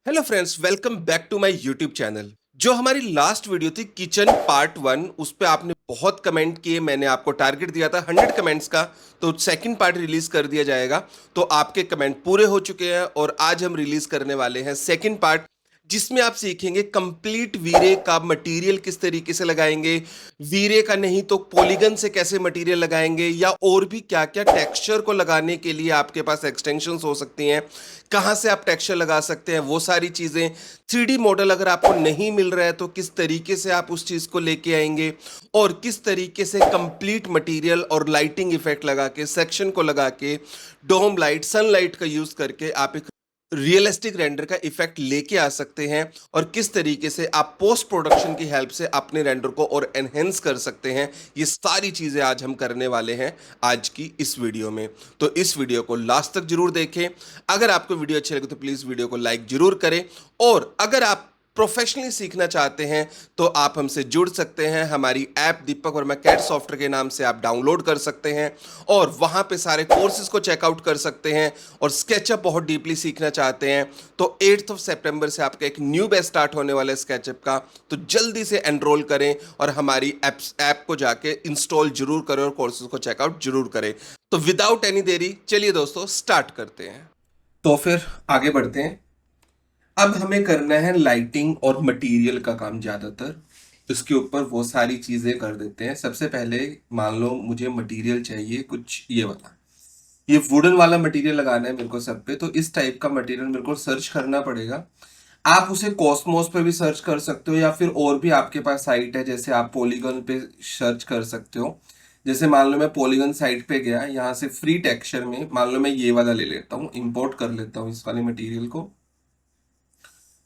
Hello friends, welcome back to my YouTube channel. जो हमारी last video थी kitchen part 1, उस पे आपने बहुत कमेंट किए। मैंने आपको टारगेट दिया था 100 कमेंट्स का, तो सेकंड पार्ट रिलीज कर दिया जाएगा। तो आपके कमेंट पूरे हो चुके हैं और आज हम रिलीज करने वाले हैं सेकंड पार्ट, जिसमें आप सीखेंगे कंप्लीट वीरे का मटेरियल किस तरीके से लगाएंगे, वीरे का नहीं तो पॉलीगन से कैसे मटेरियल लगाएंगे, या और भी क्या क्या टेक्सचर को लगाने के लिए आपके पास एक्सटेंशंस हो सकती हैं, कहाँ से आप टेक्सचर लगा सकते हैं, वो सारी चीज़ें। 3D मॉडल अगर आपको नहीं मिल रहा है तो किस तरीके से आप उस चीज़ को लेके आएंगे, और किस तरीके से कंप्लीट मटेरियल और लाइटिंग इफेक्ट लगा के, सेक्शन को लगा के, डोम लाइट, सनलाइट का यूज़ करके आप एक रियलिस्टिक रेंडर का इफेक्ट लेके आ सकते हैं, और किस तरीके से आप पोस्ट प्रोडक्शन की हेल्प से अपने रेंडर को और एनहेंस कर सकते हैं। ये सारी चीजें आज हम करने वाले हैं आज की इस वीडियो में। तो इस वीडियो को लास्ट तक जरूर देखें। अगर आपको वीडियो अच्छी लगे तो प्लीज वीडियो को लाइक जरूर करें, और अगर आप प्रोफेशनली सीखना चाहते हैं तो आप हमसे जुड़ सकते हैं। हमारी app Deepak Verma cat software के नाम से आप डाउनलोड कर सकते हैं, और वहां पे सारे कोर्सेज को चेकआउट कर सकते हैं। और स्केचअप बहुत डीपली सीखना चाहते हैं तो 8 सितंबर से आपका एक न्यू बैच स्टार्ट होने वाला है स्केचअप का। तो जल्दी से एनरोल करें और हमारी ऐप को जाके इंस्टॉल जरूर करें और कोर्सेज को चेकआउट जरूर करें। तो विदाउट एनी देरी चलिए दोस्तों स्टार्ट करते हैं। तो फिर आगे बढ़ते हैं। अब हमें करना है लाइटिंग और मटेरियल का काम ज्यादातर। इसके ऊपर वो सारी चीजें कर देते हैं। सबसे पहले मान लो मुझे मटेरियल चाहिए कुछ ये वाला, ये वुडन वाला मटेरियल लगाना है मेरे को सब पे। तो इस टाइप का मटेरियल मेरे को सर्च करना पड़ेगा। आप उसे कॉस्मोस पे भी सर्च कर सकते हो, या फिर और भी आपके पास साइट है, जैसे आप पॉलीगन पे सर्च कर सकते हो। जैसे मान लो मैं पॉलीगन साइट पे गया, यहाँ से फ्री टेक्सचर में मान लो मैं ये वाला ले लेता हूँ, इंपोर्ट कर लेता हूँ इस वाले मटेरियल को।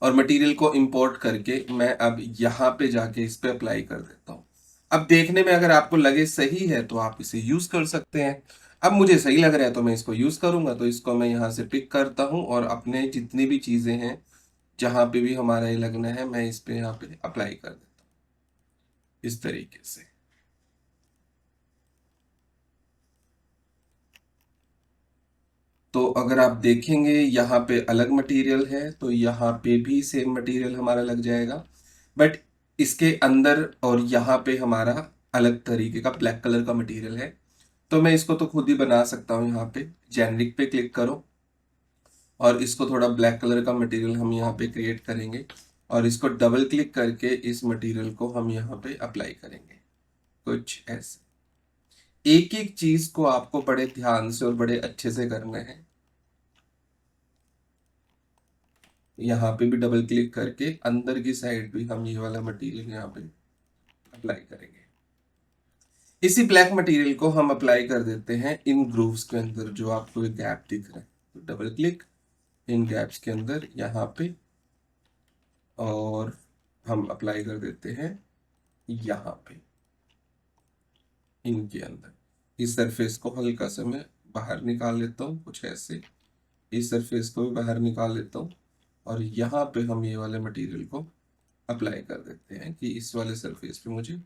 और मटेरियल को इंपोर्ट करके मैं अब यहाँ पे जाके इस पे अप्लाई कर देता हूँ। अब देखने में अगर आपको लगे सही है तो आप इसे यूज कर सकते हैं। अब मुझे सही लग रहा है तो मैं इसको यूज करूंगा। तो इसको मैं यहाँ से पिक करता हूँ और अपने जितनी भी चीजें हैं जहां पे भी हमारा ये लगना है मैं इस पे यहाँ पे अप्लाई कर देता हूँ इस तरीके से। तो अगर आप देखेंगे यहाँ पे अलग मटेरियल है, तो यहाँ पे भी सेम मटेरियल हमारा लग जाएगा, बट इसके अंदर और यहाँ पे हमारा अलग तरीके का ब्लैक कलर का मटेरियल है। तो मैं इसको तो खुद ही बना सकता हूँ। यहाँ पे जेनरिक पे क्लिक करो और इसको थोड़ा ब्लैक कलर का मटेरियल हम यहाँ पे क्रिएट करेंगे, और इसको डबल क्लिक करके इस मटेरियल को हम यहाँ पे अप्लाई करेंगे कुछ ऐसे। एक एक चीज को आपको बड़े ध्यान से और बड़े अच्छे से करना है। यहाँ पे भी डबल क्लिक करके अंदर की साइड भी हम ये वाला मटेरियल यहाँ पे अप्लाई करेंगे। इसी ब्लैक मटेरियल को हम अप्लाई कर देते हैं इन ग्रूव्स के अंदर जो आपको एक गैप दिख रहा है। तो डबल क्लिक इन गैप्स के अंदर यहाँ पे, और हम अप्लाई कर देते हैं यहाँ पे इनके अंदर। इस सरफेस को हल्का सा मैं बाहर निकाल लेता हूँ कुछ ऐसे। इस सरफेस को भी बाहर निकाल लेता हूँ, और यहाँ पे हम ये वाले मटेरियल को अप्लाई कर देते हैं कि इस वाले सरफेस पे मुझे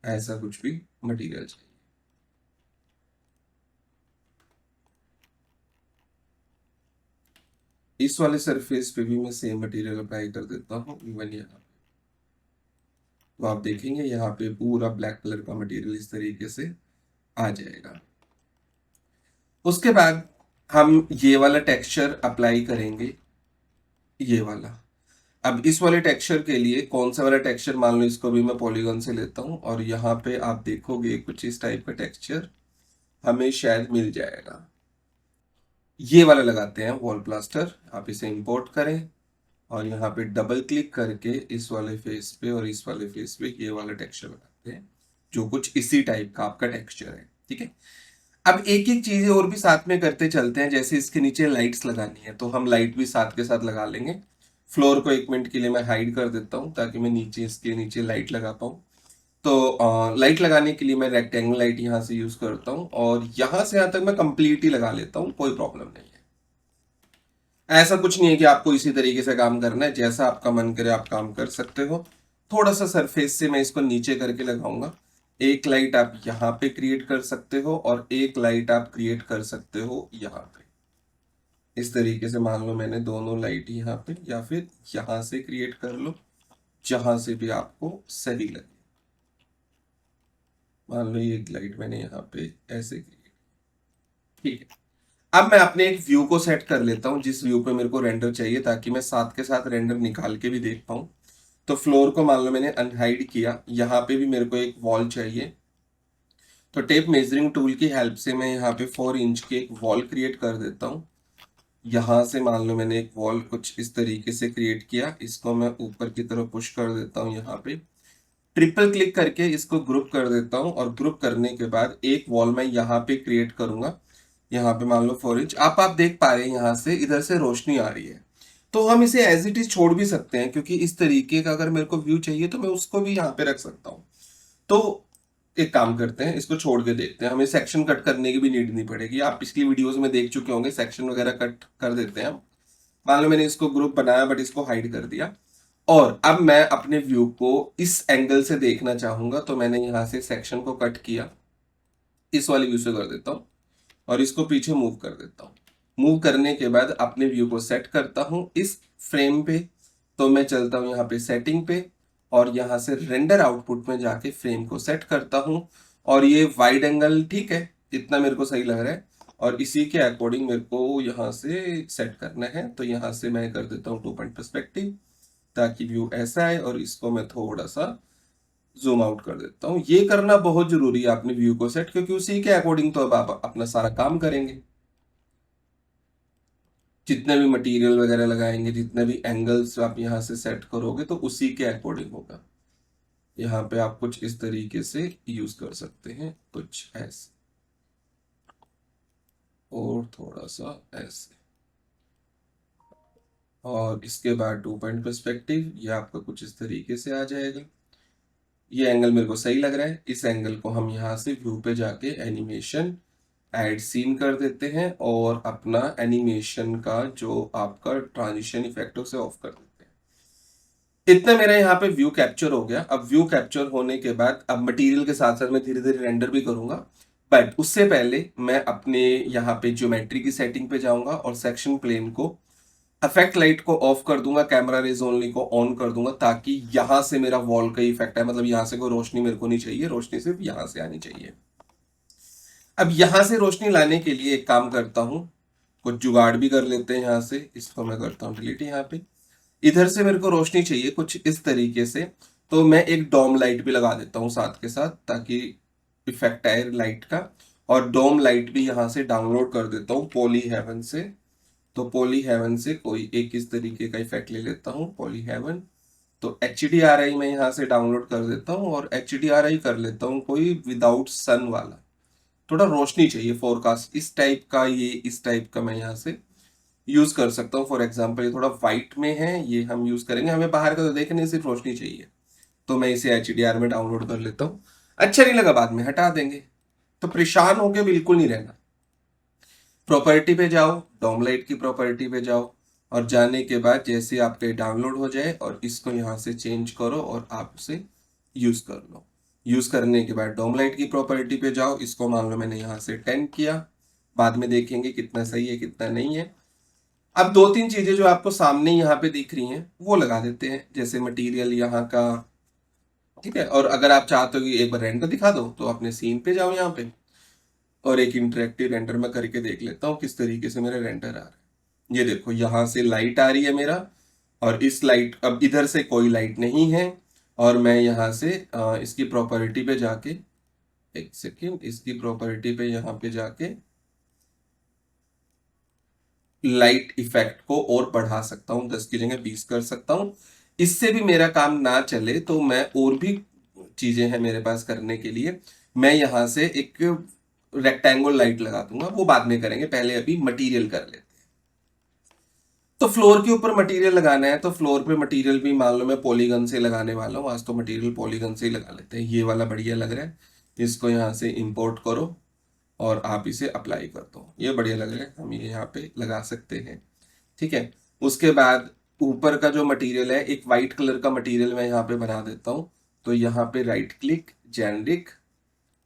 ऐसा कुछ भी मटेरियल चाहिए। इस वाले सरफेस पे भी मैं सेम मटेरियल अप्लाई कर देता हूँ इवन यहाँ। तो आप देखेंगे यहाँ पे पूरा ब्लैक कलर का मटेरियल इस तरीके से आ जाएगा। उसके बाद हम ये वाला टेक्सचर अप्लाई करेंगे, ये वाला। अब इस वाले टेक्सचर के लिए कौन सा वाला टेक्सचर, मान लो इसको भी मैं पॉलीगन से लेता हूँ, और यहाँ पे आप देखोगे कुछ इस टाइप का टेक्सचर हमें शायद मिल जाएगा। ये वाला लगाते हैं वॉल प्लास्टर। आप इसे इंपोर्ट करें और यहाँ पे डबल क्लिक करके इस वाले फेस पे और इस वाले फेस पे ये वाला टेक्सचर लगाते हैं, जो कुछ इसी टाइप का आपका टेक्सचर है। ठीक है। अब एक एक चीजें और भी साथ में करते चलते हैं। जैसे इसके नीचे लाइट्स लगानी है तो हम लाइट भी साथ के साथ लगा लेंगे। फ्लोर को 1 मिनट के लिए मैं हाइड कर देता हूँ ताकि मैं नीचे इसके नीचे लाइट लगा पाऊँ। तो लाइट लगाने के लिए मैं रेक्टेंगल लाइट यहाँ से यूज करता हूँ, और यहाँ से यहाँ तक मैं कंप्लीट ही लगा लेता हूँ, कोई प्रॉब्लम नहीं है। ऐसा कुछ नहीं है कि आपको इसी तरीके से काम करना है, जैसा आपका मन करे आप काम कर सकते हो। थोड़ा सा सरफेस से मैं इसको नीचे करके लगाऊंगा। एक लाइट आप यहाँ पे क्रिएट कर सकते हो और एक लाइट आप क्रिएट कर सकते हो यहाँ पे। इस तरीके से मान लो मैंने दोनों लाइट यहाँ पे, या फिर यहाँ से क्रिएट कर लो, जहां से भी आपको सही लगे। मान लो ये लाइट मैंने यहाँ पे ऐसे क्रिएट, ठीक है। अब मैं अपने एक व्यू को सेट कर लेता हूँ जिस व्यू पे मेरे को रेंडर चाहिए, ताकि मैं साथ के साथ रेंडर निकाल के भी देख पाऊँ। तो फ्लोर को मान लो मैंने अनहाइड किया, यहाँ पे भी मेरे को एक वॉल चाहिए। तो टेप मेजरिंग टूल की हेल्प से मैं यहाँ पे 4 इंच की एक वॉल क्रिएट कर देता हूँ। यहाँ से मान लो मैंने एक वॉल कुछ इस तरीके से क्रिएट किया, इसको मैं ऊपर की तरफ पुश कर देता हूँ। यहाँ पे ट्रिपल क्लिक करके इसको ग्रुप कर देता हूँ, और ग्रुप करने के बाद एक वॉल मैं यहाँ पे क्रिएट करूंगा। यहाँ पे मान लो 4 इंच। आप देख पा रहे हैं यहाँ से इधर से रोशनी आ रही है। तो हम इसे एज इट इज छोड़ भी सकते हैं, क्योंकि इस तरीके का अगर मेरे को व्यू चाहिए तो मैं उसको भी यहाँ पे रख सकता हूँ। तो एक काम करते हैं, इसको छोड़ के देखते हैं, हमें सेक्शन कट करने की भी नीड नहीं पड़ेगी। आप पिछली वीडियोस में देख चुके होंगे, सेक्शन वगैरह कट कर देते हैं हम। मान लो मैंने इसको ग्रुप बनाया बट इसको हाइड कर दिया, और अब मैं अपने व्यू को इस एंगल से देखना चाहूंगा। तो मैंने यहाँ से सेक्शन को कट किया, इस वाले व्यू से कर देता हूँ, और इसको पीछे मूव कर देता हूँ। मूव करने के बाद अपने व्यू को सेट करता हूँ इस फ्रेम पे। तो मैं चलता हूँ यहाँ पे सेटिंग पे, और यहाँ से रेंडर आउटपुट में जाके फ्रेम को सेट करता हूँ। और ये वाइड एंगल ठीक है, इतना मेरे को सही लग रहा है, और इसी के अकॉर्डिंग मेरे को यहाँ से सेट करना है। तो यहाँ से मैं कर देता हूँ 2 पॉइंट पर्सपेक्टिव, ताकि व्यू ऐसा है, और इसको मैं थोड़ा सा जूम आउट कर देता हूँ। ये करना बहुत जरूरी है अपने व्यू को सेट, क्योंकि उसी के अकॉर्डिंग तो अब आप अपना सारा काम करेंगे। जितने भी मटेरियल वगैरह लगाएंगे, जितने भी एंगल्स आप यहाँ से सेट करोगे, तो उसी के अकॉर्डिंग होगा। यहाँ पे आप कुछ इस तरीके से यूज कर सकते हैं, कुछ ऐसे और थोड़ा सा ऐसे। और इसके बाद 2 पॉइंट पर्सपेक्टिव, ये आपका कुछ इस तरीके से आ जाएगा। ये एंगल मेरे को सही लग रहा है। इस एंगल को हम यहाँ से व्यू पे जाके एनिमेशन ऐड सीन कर देते हैं, और अपना एनिमेशन का जो आपका ट्रांजिशन इफेक्ट है उसे ऑफ कर देते हैं। इतना मेरा यहाँ पे व्यू कैप्चर हो गया। अब व्यू कैप्चर होने के बाद अब मटेरियल के साथ साथ मैं धीरे धीरे रेंडर भी करूंगा, बट उससे पहले मैं अपने यहाँ पे ज्योमेट्री की सेटिंग पे जाऊंगा, और सेक्शन प्लेन को इफेक्ट लाइट को ऑफ कर दूंगा, कैमरा रेज ओनली को ऑन कर दूंगा, ताकि यहां से मेरा वॉल का इफेक्ट है। मतलब यहां से कोई रोशनी मेरे को नहीं चाहिए, रोशनी सिर्फ यहां से आनी चाहिए। अब यहां से रोशनी लाने के लिए एक काम करता हूं, कुछ जुगाड़ भी कर लेते हैं। यहां से इसको मैं करता हूं डिलीट। यहाँ पे इधर से मेरे को रोशनी चाहिए कुछ इस तरीके से, तो मैं एक डोम लाइट भी लगा देता हूँ साथ के साथ, ताकि इफेक्ट आए लाइट का। और डोम लाइट भी यहाँ से डाउनलोड कर देता हूँ पॉली हेवन से। तो पॉली हेवन से कोई एक इस तरीके का इफेक्ट ले लेता हूँ, पॉली हेवन। तो HDRI मैं यहाँ से डाउनलोड कर देता हूँ, और HDRI कर लेता हूँ कोई विदाउट सन वाला। थोड़ा रोशनी चाहिए, फोरकास्ट इस टाइप का, ये इस टाइप का मैं यहाँ से यूज कर सकता हूँ। फॉर एग्जाम्पल ये थोड़ा व्हाइट में है, ये हम यूज करेंगे। हमें बाहर का तो देखने सिर्फ रोशनी चाहिए, तो मैं इसे HDR में डाउनलोड कर लेता हूँ। अच्छा नहीं लगा बाद में हटा देंगे, तो परेशान होके बिल्कुल नहीं रहना। प्रॉपर्टी पे जाओ, डोमलाइट की प्रॉपर्टी पे जाओ, और जाने के बाद जैसे आपके डाउनलोड हो जाए, और इसको यहाँ से चेंज करो और आप उसे यूज कर लो। यूज करने के बाद डोमलाइट की प्रॉपर्टी पे जाओ, इसको मान लो मैंने यहाँ से 10 किया। बाद में देखेंगे कितना सही है कितना नहीं है। अब 2-3 चीजें जो आपको सामने यहाँ पे दिख रही हैं वो लगा देते हैं, जैसे मटेरियल यहाँ का, ठीक है। और अगर आप चाहते हो कि एक बार रेंडर दिखा दो, तो अपने सीन पे जाओ यहाँ पे, और एक इंटरेक्टिव रेंडर में करके देख लेता हूँ किस तरीके से मेरा रेंडर आ रहा है। ये देखो यहाँ से लाइट आ रही है मेरा, और इस लाइट, अब इधर से कोई लाइट नहीं है। और मैं यहाँ से इसकी प्रॉपर्टी पे जाके, एक सेकेंड, इसकी प्रॉपर्टी पे यहाँ पे जाके लाइट इफेक्ट को और बढ़ा सकता हूँ, 10 की जगह 20 कर सकता हूँ। इससे भी मेरा काम ना चले तो मैं और भी चीजें हैं मेरे पास करने के लिए। मैं यहाँ से एक रेक्टेंगल लाइट लगा दूंगा, वो बाद में करेंगे, पहले अभी मटेरियल कर लेते हैं। तो फ्लोर के ऊपर मटेरियल लगाना है, तो फ्लोर पे मटेरियल भी मान लो मैं पॉलीगन से लगाने वाला हूँ आज। तो मटेरियल पॉलीगन से ही लगा लेते हैं, ये वाला बढ़िया लग रहा है। इसको यहाँ से इंपोर्ट करो, और आप इसे अप्लाई कर दो, ये बढ़िया लग रहा है, हम ये यहाँ पे लगा सकते हैं, ठीक है। उसके बाद ऊपर का जो मटेरियल है, एक वाइट कलर का मटेरियल मैं यहाँ पे बना देता हूँ। तो यहाँ पे राइट क्लिक, जेनरिक,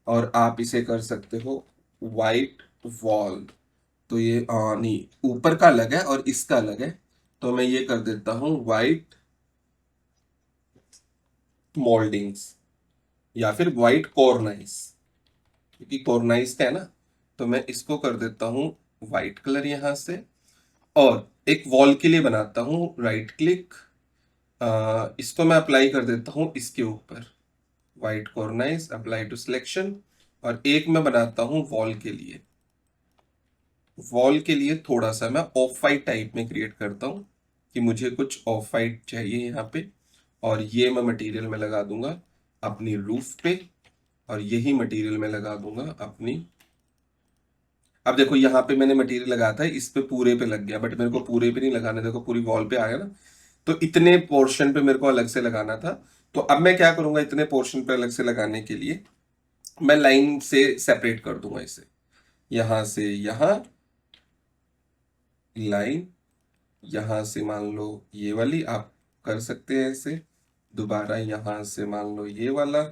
और आप इसे कर सकते हो वाइट वॉल। तो ये नहीं, ऊपर का अलग है और इसका अलग है। तो मैं ये कर देता हूं वाइट मोल्डिंग्स या फिर वाइट कॉर्नाइस, क्योंकि कॉर्नाइस का है ना। तो मैं इसको कर देता हूं वाइट कलर यहां से। और एक वॉल के लिए बनाता हूं राइट क्लिक, इसको मैं अप्लाई कर देता हूं इसके ऊपर, white cornice apply to selection. और एक मैं बनाता हूं वॉल के लिए, वॉल के लिए थोड़ा सा मैं ऑफ वाइट टाइप में क्रिएट करता हूं कि मुझे कुछ ऑफ वाइट चाहिए यहाँ पे। और ये मैं मटेरियल में लगा दूंगा अपनी रूफ पे, और यही मटेरियल में लगा दूंगा अपनी। अब देखो यहाँ पे मैंने मटेरियल लगाया था, इस पे पूरे पे लग गया, बट मेरे को पूरे पे नहीं लगाना, देखो पूरी वॉल पे आ गया ना। तो इतने पोर्शन पे मेरे को अलग से लगाना था। तो अब मैं क्या करूंगा, इतने पोर्शन पे अलग से लगाने के लिए मैं लाइन से सेपरेट कर दूंगा इसे, यहां से यहां लाइन, यहां से मान लो ये वाली आप कर सकते हैं ऐसे, दोबारा यहां से मान लो ये वाला,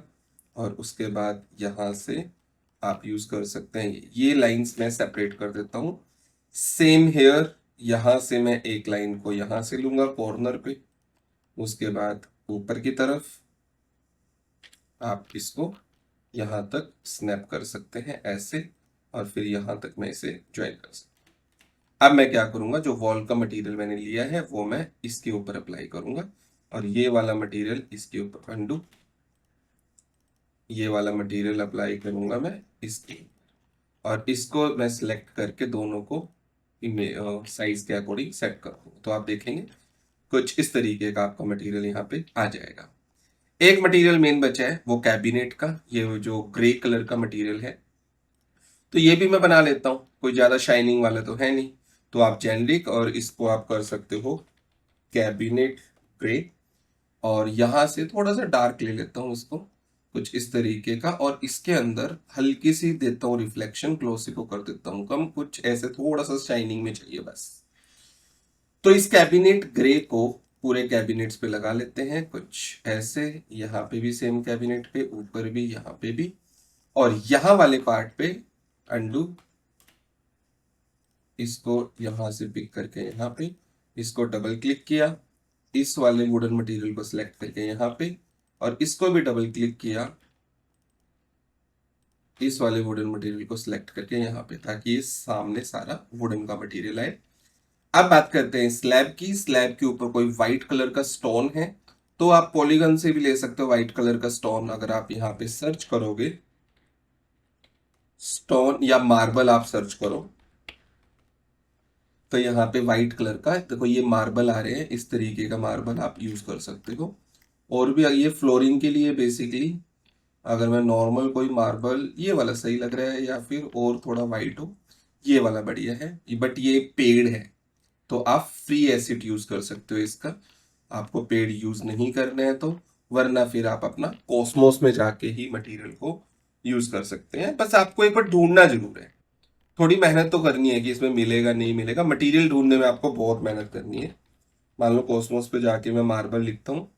और उसके बाद यहां से आप यूज कर सकते हैं ये लाइंस मैं सेपरेट कर देता हूं। सेम हेयर, यहां से मैं एक लाइन को यहां से लूंगा कॉर्नर पे, उसके बाद ऊपर की तरफ आप इसको यहां तक स्नैप कर सकते हैं ऐसे, और फिर यहां तक मैं इसे ज्वाइन कर सकता हूं। अब मैं क्या करूंगा, जो वॉल का मटेरियल मैंने लिया है वो मैं इसके ऊपर अप्लाई करूंगा, और ये वाला मटेरियल इसके ऊपर अंडू, ये वाला मटेरियल अप्लाई करूंगा मैं इसके, और इसको मैं सिलेक्ट करके दोनों को साइज के अकॉर्डिंग सेट कर दूंगा। तो आप देखेंगे कुछ इस तरीके का आपका मटेरियल यहाँ पे आ जाएगा। एक मटेरियल मेन बचा है वो कैबिनेट का, ये जो ग्रे कलर का मटेरियल है। तो ये भी मैं बना लेता हूँ, कोई ज्यादा शाइनिंग वाला तो है नहीं। तो आप जेनरिक और इसको आप कर सकते हो कैबिनेट ग्रे, और यहां से थोड़ा सा डार्क ले लेता हूँ इसको, कुछ इस तरीके का, और इसके अंदर हल्की सी देता हूँ रिफ्लेक्शन, ग्लोसी को कर देता हूँ कम, कुछ ऐसे थोड़ा सा शाइनिंग में चाहिए बस। तो इस कैबिनेट ग्रे को पूरे कैबिनेट्स पे लगा लेते हैं कुछ ऐसे, यहाँ पे भी सेम कैबिनेट पे, ऊपर भी, यहाँ पे भी, और यहाँ वाले पार्ट पे अंडू, इसको यहां से पिक करके यहाँ पे, इसको डबल क्लिक किया, इस वाले वुडन मटेरियल को सिलेक्ट करके यहाँ पे, और इसको भी डबल क्लिक किया, इस वाले वुडन मटेरियल को सिलेक्ट करके यहाँ पे, ताकि ये सामने सारा वुडन का मटेरियल आए। अब बात करते हैं स्लैब की। स्लैब के ऊपर कोई व्हाइट कलर का स्टोन है तो आप पॉलीगन से भी ले सकते हो व्हाइट कलर का स्टोन। अगर आप यहाँ पे सर्च करोगे स्टोन या मार्बल आप सर्च करो, तो यहाँ पे व्हाइट कलर का देखो ये मार्बल आ रहे हैं, इस तरीके का मार्बल आप यूज कर सकते हो। और भी ये फ्लोरिंग के लिए बेसिकली, अगर मैं नॉर्मल कोई मार्बल, ये वाला सही लग रहा है या फिर और थोड़ा वाइट हो, ये वाला बढ़िया है, बट ये पेड़ है तो आप फ्री एसिड यूज कर सकते हो इसका, आपको पेड़ यूज नहीं करने हैं तो, वरना फिर आप अपना कॉस्मोस में जाके ही मटेरियल को यूज कर सकते हैं। बस आपको एक बार ढूंढना जरूर है, थोड़ी मेहनत तो करनी है कि इसमें मिलेगा नहीं मिलेगा, मटेरियल ढूंढने में आपको बहुत मेहनत करनी है। मान लो कॉस्मोस पे जाके मैं मार्बल लिखता हूँ,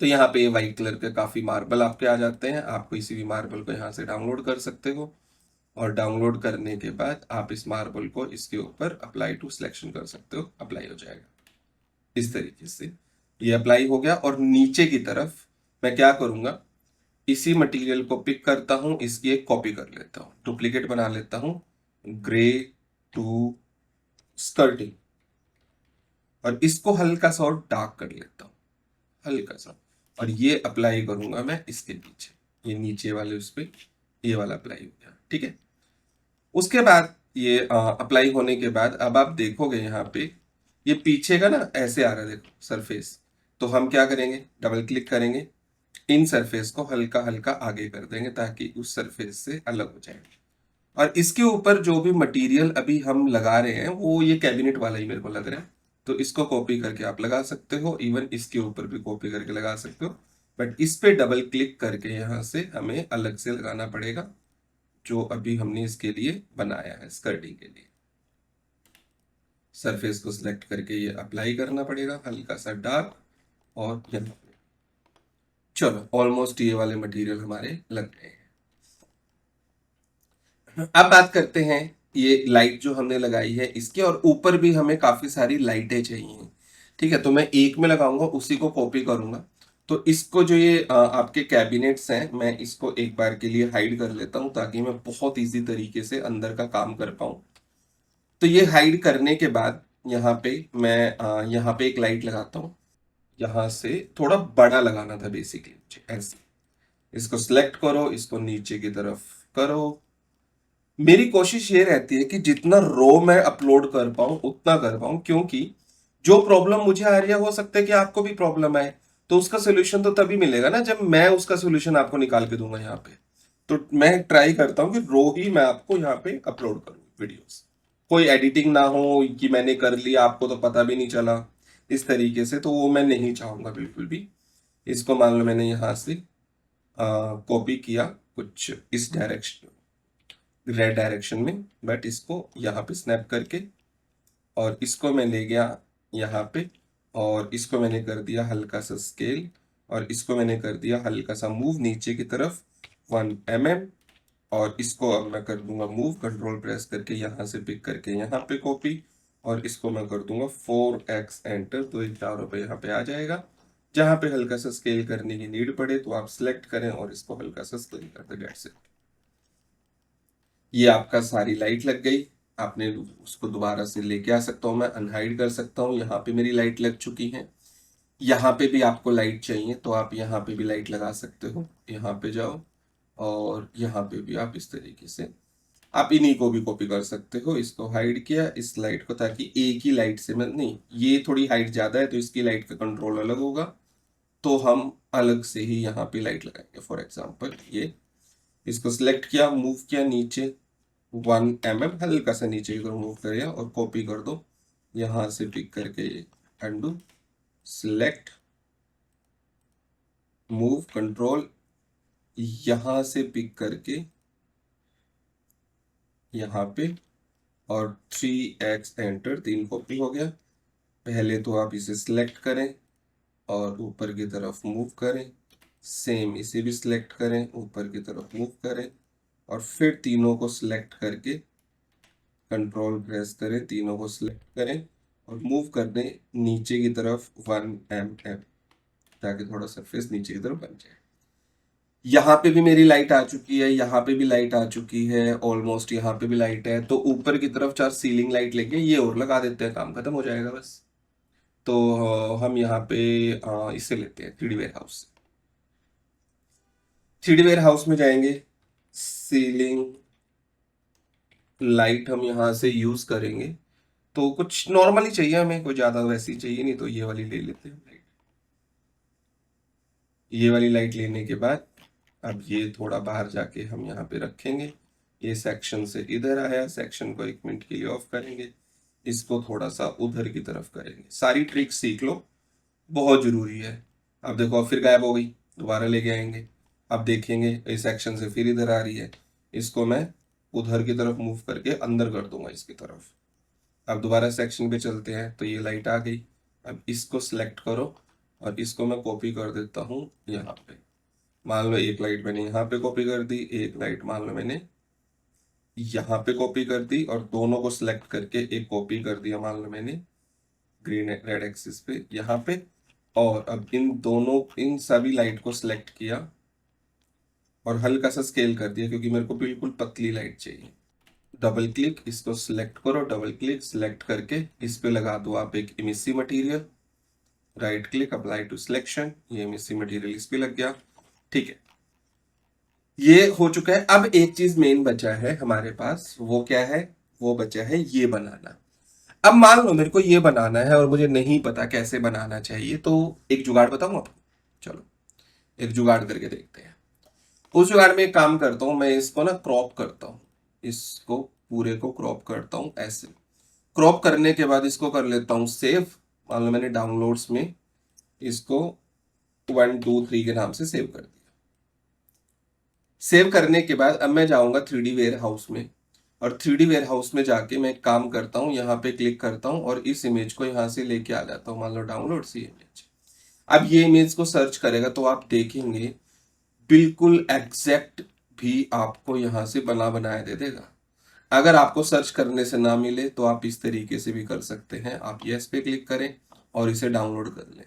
तो यहाँ पे व्हाइट कलर के काफी मार्बल आपके आ जाते हैं। आप किसी भी मार्बल को यहाँ से डाउनलोड कर सकते हो, और डाउनलोड करने के बाद आप इस मार्बल को इसके ऊपर अप्लाई टू सिलेक्शन कर सकते हो, अप्लाई हो जाएगा इस तरीके से। ये अप्लाई हो गया, और नीचे की तरफ मैं क्या करूंगा, इसी मटेरियल को पिक करता हूं, इसकी एक कॉपी कर लेता हूं, डुप्लीकेट बना लेता हूं, ग्रे टू स्कर्टिंग, और इसको हल्का सा और डार्क कर लेता हूं, हल्का सा, और ये अप्लाई करूंगा मैं इसके नीचे, ये नीचे वाले उस पे, ये वाला अप्लाई हो गया, ठीक है। उसके बाद ये अप्लाई होने के बाद अब आप देखोगे यहाँ पे ये पीछे का ना ऐसे आ रहा है, देखो सरफेस। तो हम क्या करेंगे, डबल क्लिक करेंगे, इन सरफेस को हल्का हल्का आगे कर देंगे ताकि उस सरफेस से अलग हो जाए। और इसके ऊपर जो भी मटेरियल अभी हम लगा रहे हैं वो ये कैबिनेट वाला ही मेरे को लग रहा है, तो इसको कॉपी करके आप लगा सकते हो, इवन इसके ऊपर भी कॉपी करके लगा सकते हो। बट इस पे डबल क्लिक करके यहाँ से हमें अलग से लगाना पड़ेगा, जो अभी हमने इसके लिए बनाया है स्कर्टिंग के लिए। सरफेस को सिलेक्ट करके ये अप्लाई करना पड़ेगा हल्का सा डार्क, और यहाँ पे चलो ऑलमोस्ट ये वाले मटेरियल हमारे लग गए हैं। अब बात करते हैं ये लाइट जो हमने लगाई है इसके, और ऊपर भी हमें काफी सारी लाइटें चाहिए। ठीक है, तो मैं एक में लगाऊंगा, उसी को कॉपी करूंगा। तो इसको जो ये आपके कैबिनेट्स हैं, मैं इसको एक बार के लिए हाइड कर लेता हूं ताकि मैं बहुत इजी तरीके से अंदर का काम कर पाऊं। तो ये हाइड करने के बाद यहाँ पे मैं यहाँ पे एक लाइट लगाता हूँ। यहाँ से थोड़ा बड़ा लगाना था बेसिकली मुझे, ऐसे। इसको सिलेक्ट करो, इसको नीचे की तरफ करो। मेरी कोशिश ये रहती है कि जितना रो मैं अपलोड कर पाऊं उतना कर पाऊं, क्योंकि जो प्रॉब्लम मुझे आ रही है हो सकता है कि आपको भी प्रॉब्लम आए। तो उसका सोल्यूशन तो तभी मिलेगा ना जब मैं उसका सोल्यूशन आपको निकाल के दूंगा यहाँ पे। तो मैं ट्राई करता हूँ कि रो ही मैं आपको यहाँ पे अपलोड करूँ वीडियोस, कोई एडिटिंग ना हो कि मैंने कर लिया आपको तो पता भी नहीं चला, इस तरीके से तो वो मैं नहीं चाहूंगा बिल्कुल भी। इसको मान लो मैंने यहाँ से कॉपी किया कुछ इस डायरेक्शन, रेड डायरेक्शन में, बट इसको यहाँ पे स्नैप करके, और इसको मैं ले गया यहाँ पे, और इसको मैंने कर दिया हल्का सा स्केल, और इसको मैंने कर दिया हल्का सा मूव नीचे की तरफ 1 mm। और इसको अब मैं कर दूंगा मूव, कंट्रोल प्रेस करके यहाँ से पिक करके यहाँ पे कॉपी, और इसको मैं कर दूंगा 4x एंटर, तो ये चारों पे यहाँ पे आ जाएगा। जहाँ पे हल्का सा स्केल करने की नीड पड़े तो आप सिलेक्ट करें और इसको हल्का सा स्केल कर दें, दैट्स इट। ये आपका सारी लाइट लग गई। आपने उसको दोबारा से लेके आ सकता हूँ, मैं अनहाइड कर सकता हूँ। यहाँ पे मेरी लाइट लग चुकी है। यहाँ पे भी आपको लाइट चाहिए तो आप यहाँ पे भी लाइट लगा सकते हो। यहाँ पे जाओ, और यहाँ पे भी आप इस तरीके से आप इन्हीं को भी कॉपी कर सकते हो। इसको हाइड किया इस लाइट को, ताकि एक ही लाइट से मैं नहीं, ये थोड़ी हाइट ज्यादा है तो इसकी लाइट का कंट्रोल अलग होगा, तो हम अलग से ही यहाँ पे लाइट लगाएंगे। फॉर एग्जाम्पल ये, इसको सिलेक्ट किया, मूव किया नीचे 1 mm, हल्का सा नीचे की तरफ मूव करिए और कॉपी कर दो। यहाँ से पिक करके अंडू, सिलेक्ट, मूव, कंट्रोल, यहाँ से पिक करके यहाँ पे, और 3x एंटर, 3 कॉपी हो गया। पहले तो आप इसे सिलेक्ट करें और ऊपर की तरफ मूव करें, सेम इसे भी सिलेक्ट करें, ऊपर की तरफ मूव करें, और फिर तीनों को सिलेक्ट करके कंट्रोल प्रेस करें, तीनों को सिलेक्ट करें और मूव कर दें नीचे की तरफ 1 mm, ताकि थोड़ा सरफेस नीचे की तरफ बन जाए। यहाँ पे भी मेरी लाइट आ चुकी है, यहाँ पे भी लाइट आ चुकी है, ऑलमोस्ट यहाँ पे भी लाइट है। तो ऊपर की तरफ 4 सीलिंग लाइट लेके ये और लगा देते हैं, काम खत्म हो जाएगा बस। तो हम यहाँ पे इसे लेते हैं 3D ware house. 3D ware house में जाएंगे, सीलिंग लाइट हम यहाँ से यूज करेंगे। तो कुछ नॉर्मल ही चाहिए हमें, कोई ज्यादा वैसी चाहिए नहीं, तो ये वाली ले लेते हैं लाइट। ये वाली लाइट लेने के बाद अब ये थोड़ा बाहर जाके हम यहाँ पे रखेंगे। ये सेक्शन से इधर आया, सेक्शन को 1 मिनट के लिए ऑफ करेंगे, इसको थोड़ा सा उधर की तरफ करेंगे। सारी ट्रिक सीख लो, बहुत जरूरी है। अब देखो अब फिर गायब हो गई, दोबारा लेके आएंगे। अब देखेंगे इस सेक्शन से फिर इधर आ रही है, इसको मैं उधर की तरफ मूव करके अंदर कर दूंगा इसकी तरफ। अब दोबारा सेक्शन पे चलते हैं, तो ये लाइट आ गई। अब इसको सिलेक्ट करो और इसको मैं कॉपी कर देता हूँ यहाँ पे। मान लो एक लाइट मैंने यहाँ पे कॉपी कर दी, एक लाइट मान लो मैंने यहाँ पे कॉपी कर दी, और दोनों को सिलेक्ट करके एक कॉपी कर दिया मान लो मैंने ग्रीन रेड एक्सिस पे यहाँ पे। और अब इन दोनों, इन सभी लाइट को सिलेक्ट किया और हल्का सा स्केल कर दिया, क्योंकि मेरे को बिल्कुल पतली लाइट चाहिए। डबल क्लिक, इसको सिलेक्ट करो, डबल क्लिक सिलेक्ट करके इस पे लगा दो आप एक इमिसी material. Right click, apply to selection, ये इमिसी मटेरियल इस पे लग गया। ठीक है, ये हो चुका है। अब एक चीज मेन बचा है हमारे पास, वो क्या है? वो बचा है ये बनाना। अब मान लो मेरे को ये बनाना है और मुझे नहीं पता कैसे बनाना चाहिए, तो एक जुगाड़ बताऊं आपको। चलो एक जुगाड़ करके देखते हैं। उस जुगाड़ में एक काम करता हूं, मैं इसको ना क्रॉप करता हूं, इसको पूरे को क्रॉप करता हूं ऐसे। क्रॉप करने के बाद इसको कर लेता हूं सेव। मान लो मैंने डाउनलोड्स में इसको 1 2 3 के नाम से सेव कर दिया। सेव करने के बाद अब मैं जाऊंगा 3D वेयर हाउस में, और 3D वेयर हाउस में जाके मैं एक काम करता हूँ, यहाँ पे क्लिक करता हूँ और इस इमेज को यहाँ से लेके आ जाता हूँ। मान लो डाउनलोड सी इमेज। अब ये इमेज को सर्च करेगा तो आप देखेंगे बिल्कुल एग्जैक्ट भी आपको यहाँ से बना बनाया दे देगा। अगर आपको सर्च करने से ना मिले तो आप इस तरीके से भी कर सकते हैं, आप यस पे क्लिक करें और इसे डाउनलोड कर लें।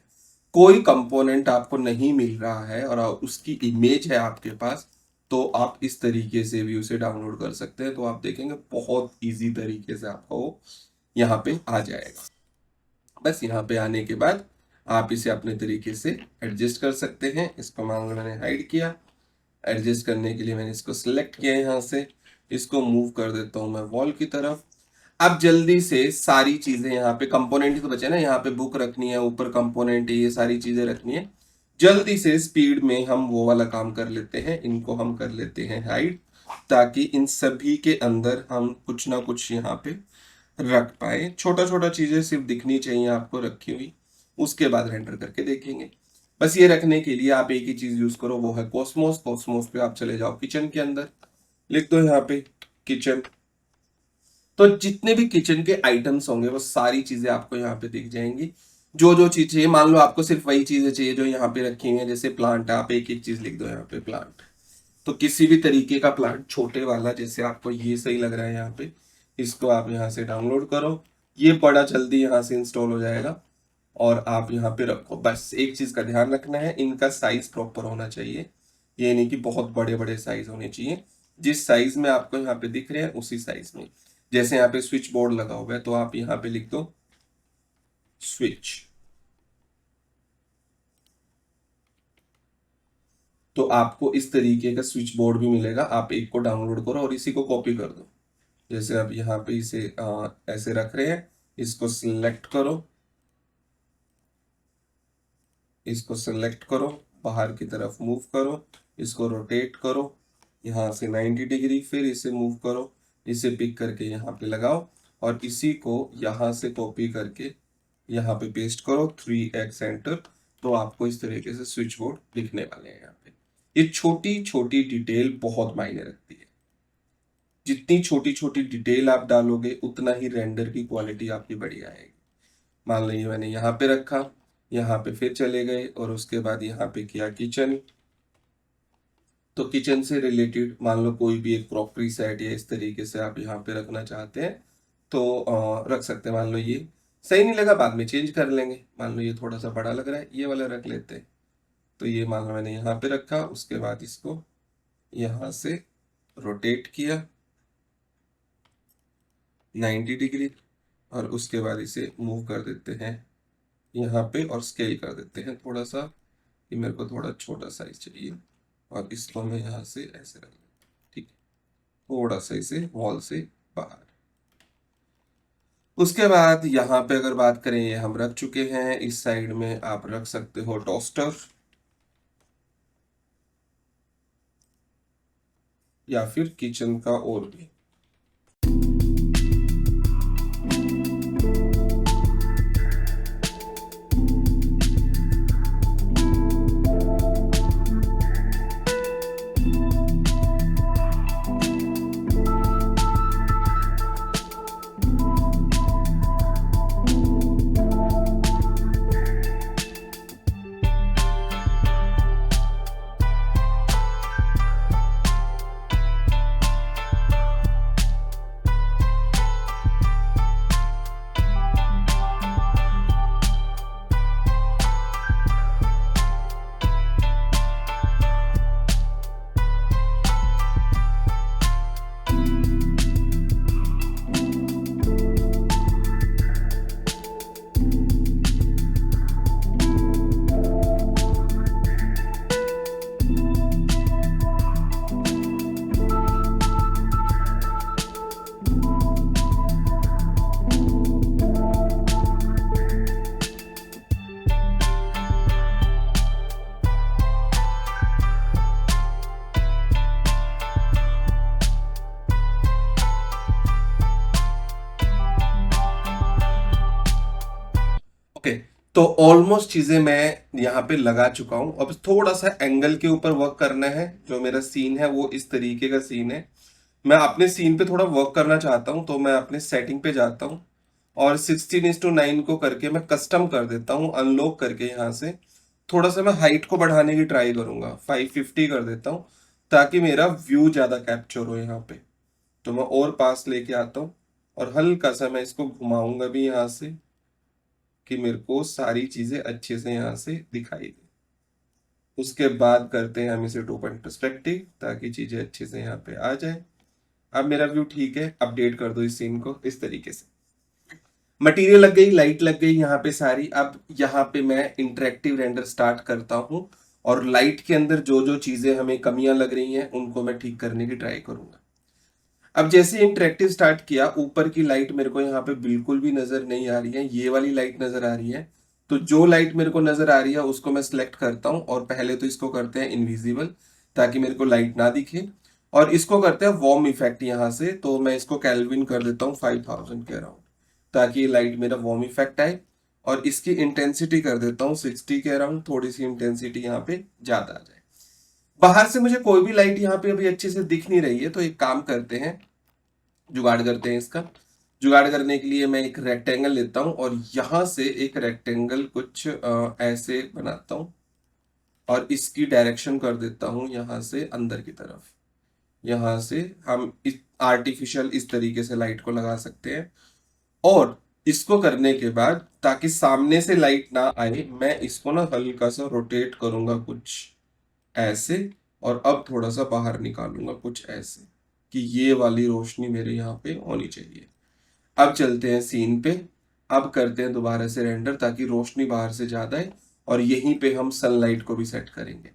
कोई कंपोनेंट आपको नहीं मिल रहा है और उसकी इमेज है आपके पास, तो आप इस तरीके से भी उसे डाउनलोड कर सकते हैं। तो आप देखेंगे बहुत इजी तरीके से आपको वो यहाँ पे आ जाएगा। बस यहाँ पे आने के बाद आप इसे अपने तरीके से एडजस्ट कर सकते हैं। इसको मान लो मैंने हाइड किया, एडजस्ट करने के लिए मैंने इसको सिलेक्ट किया यहाँ से, इसको मूव कर देता हूँ मैं वॉल की तरफ। अब जल्दी से सारी चीजें यहाँ पे कंपोनेंट ही तो बचे ना, यहाँ पे बुक रखनी है, ऊपर कंपोनेंट है, ये सारी चीजें रखनी है। जल्दी से स्पीड में हम वो वाला काम कर लेते हैं, इनको हम कर लेते हैं हाइड, ताकि इन सभी के अंदर हम कुछ ना कुछ यहाँ पे रख पाए। छोटा छोटा चीजें सिर्फ दिखनी चाहिए आपको रखी हुई, उसके बाद रेंडर करके देखेंगे। बस ये रखने के लिए आप एक ही चीज यूज करो, वो है कॉस्मोस। कॉस्मोस पे आप चले जाओ किचन के अंदर, लिख दो यहाँ पे किचन। तो जितने भी किचन के आइटम्स होंगे वो सारी चीजें आपको यहाँ पे दिख जाएंगी। जो जो चीज चाहिए, मान लो आपको सिर्फ वही चीजें चाहिए जो यहाँ पे रखी हुई है, जैसे प्लांट, आप एक एक चीज लिख दो यहाँ पे प्लांट। तो किसी भी तरीके का प्लांट, छोटे वाला, जैसे आपको ये सही लग रहा है यहाँ पे, इसको आप यहाँ से डाउनलोड करो। ये बड़ा जल्दी यहाँ से इंस्टॉल हो जाएगा और आप यहाँ पे रखो। बस एक चीज का ध्यान रखना है, इनका साइज प्रॉपर होना चाहिए। ये नहीं कि बहुत बड़े बड़े साइज होने चाहिए, जिस साइज में आपको यहाँ पे दिख रहे हैं उसी साइज में। जैसे यहाँ पे स्विच बोर्ड लगा हुआ है तो आप यहाँ पे लिख दो स्विच। तो आपको इस तरीके का स्विच बोर्ड भी मिलेगा। आप एक को डाउनलोड करो और इसी को कॉपी कर दो। जैसे आप यहाँ पे इसे ऐसे रख रहे हैं, इसको सिलेक्ट करो, इसको सिलेक्ट करो, बाहर की तरफ मूव करो, इसको रोटेट करो यहाँ से 90 डिग्री, फिर इसे मूव करो, इसे पिक करके यहाँ पे लगाओ और इसी को यहाँ से कॉपी करके यहाँ पे पेस्ट करो 3x एंटर। तो आपको इस तरीके से स्विच बोर्ड दिखने वाले हैं यहाँ पे। ये छोटी छोटी डिटेल बहुत मायने रखती है। जितनी छोटी छोटी डिटेल आप डालोगे उतना ही रेंडर की क्वालिटी आपकी बढ़िया आएगी। मान लीजिए मैंने यहाँ पे रखा, यहाँ पे फिर चले गए और उसके बाद यहाँ पे किया किचन। तो किचन से रिलेटेड मान लो कोई भी एक क्रॉकरी सेट या इस तरीके से आप यहाँ पे रखना चाहते हैं तो रख सकते हैं। मान लो ये सही नहीं लगा, बाद में चेंज कर लेंगे। मान लो ये थोड़ा सा बड़ा लग रहा है, ये वाला रख लेते हैं। तो ये मान लो मैंने यहाँ पे रखा, उसके बाद इसको यहाँ से रोटेट किया 90 डिग्री और उसके बाद इसे मूव कर देते हैं यहाँ पे और स्केल कर देते हैं थोड़ा सा, कि मेरे को थोड़ा छोटा साइज चाहिए और इसको मैं यहाँ से ऐसे रख लेता हूँ। ठीक है, थोड़ा सा इसे वॉल से बाहर। उसके बाद यहाँ पे अगर बात करें, ये हम रख चुके हैं। इस साइड में आप रख सकते हो टोस्टर या फिर किचन का और भी। ओके, तो ऑलमोस्ट चीजें मैं यहाँ पे लगा चुका हूँ। अब थोड़ा सा एंगल के ऊपर वर्क करना है। जो मेरा सीन है वो इस तरीके का सीन है। मैं अपने सीन पे थोड़ा वर्क करना चाहता हूँ, तो मैं अपने सेटिंग पे जाता हूँ और 16:9 को करके मैं कस्टम कर देता हूँ, अनलॉक करके यहाँ से थोड़ा सा मैं हाइट को बढ़ाने की ट्राई करूंगा, 550 कर देता हूँ ताकि मेरा व्यू ज्यादा कैप्चर हो यहाँ पे। तो मैं और पास लेके आता हूँ और हल्का सा मैं इसको घुमाऊंगा भी यहाँ से कि मेरे को सारी चीजें अच्छे से यहाँ से दिखाई दे। उसके बाद करते हैं हम इसे 2 पॉइंट पर्सपेक्टिव ताकि चीजें अच्छे से यहाँ पे आ जाए। अब मेरा व्यू ठीक है, अपडेट कर दो इस सीन को इस तरीके से। मटेरियल लग गई, लाइट लग गई यहाँ पे सारी। अब यहाँ पे मैं इंटरेक्टिव रेंडर स्टार्ट करता हूँ और लाइट के अंदर जो जो चीजें हमें कमियां लग रही हैं उनको मैं ठीक करने की ट्राई करूंगा। अब जैसे इंटरेक्टिव स्टार्ट किया, ऊपर की लाइट मेरे को यहाँ पे बिल्कुल भी नजर नहीं आ रही है, ये वाली लाइट नजर आ रही है। तो जो लाइट मेरे को नजर आ रही है उसको मैं सिलेक्ट करता हूँ और पहले तो इसको करते हैं इनविजिबल ताकि मेरे को लाइट ना दिखे। और इसको करते हैं वार्म इफेक्ट यहाँ से, तो मैं इसको कैल्विन कर देता हूँ 5000 के अराउंड ताकि ये लाइट मेरा वार्म इफेक्ट आए। और इसकी इंटेंसिटी कर देता हूँ 60 के अराउंड, थोड़ी सी इंटेंसिटी यहाँ पे ज्यादा आ जाए। बाहर से मुझे कोई भी लाइट यहाँ पे अभी अच्छे से दिख नहीं रही है, तो एक काम करते हैं, जुगाड़ करते हैं इसका। जुगाड़ करने के लिए मैं एक रेक्टेंगल लेता हूं और यहां से एक रेक्टेंगल कुछ ऐसे बनाता हूं और इसकी डायरेक्शन कर देता हूं यहां से अंदर की तरफ। यहां से हम इस आर्टिफिशियल इस तरीके से लाइट को लगा सकते हैं। और इसको करने के बाद ताकि सामने से लाइट ना आए, मैं इसको ना हल्का सा रोटेट करूंगा कुछ ऐसे और अब थोड़ा सा बाहर निकालूंगा कुछ ऐसे कि ये वाली रोशनी मेरे यहाँ पे होनी चाहिए। अब चलते हैं सीन पे। अब करते हैं दोबारा से रेंडर ताकि रोशनी बाहर से ज्यादा है और यहीं पे हम सनलाइट को भी सेट करेंगे।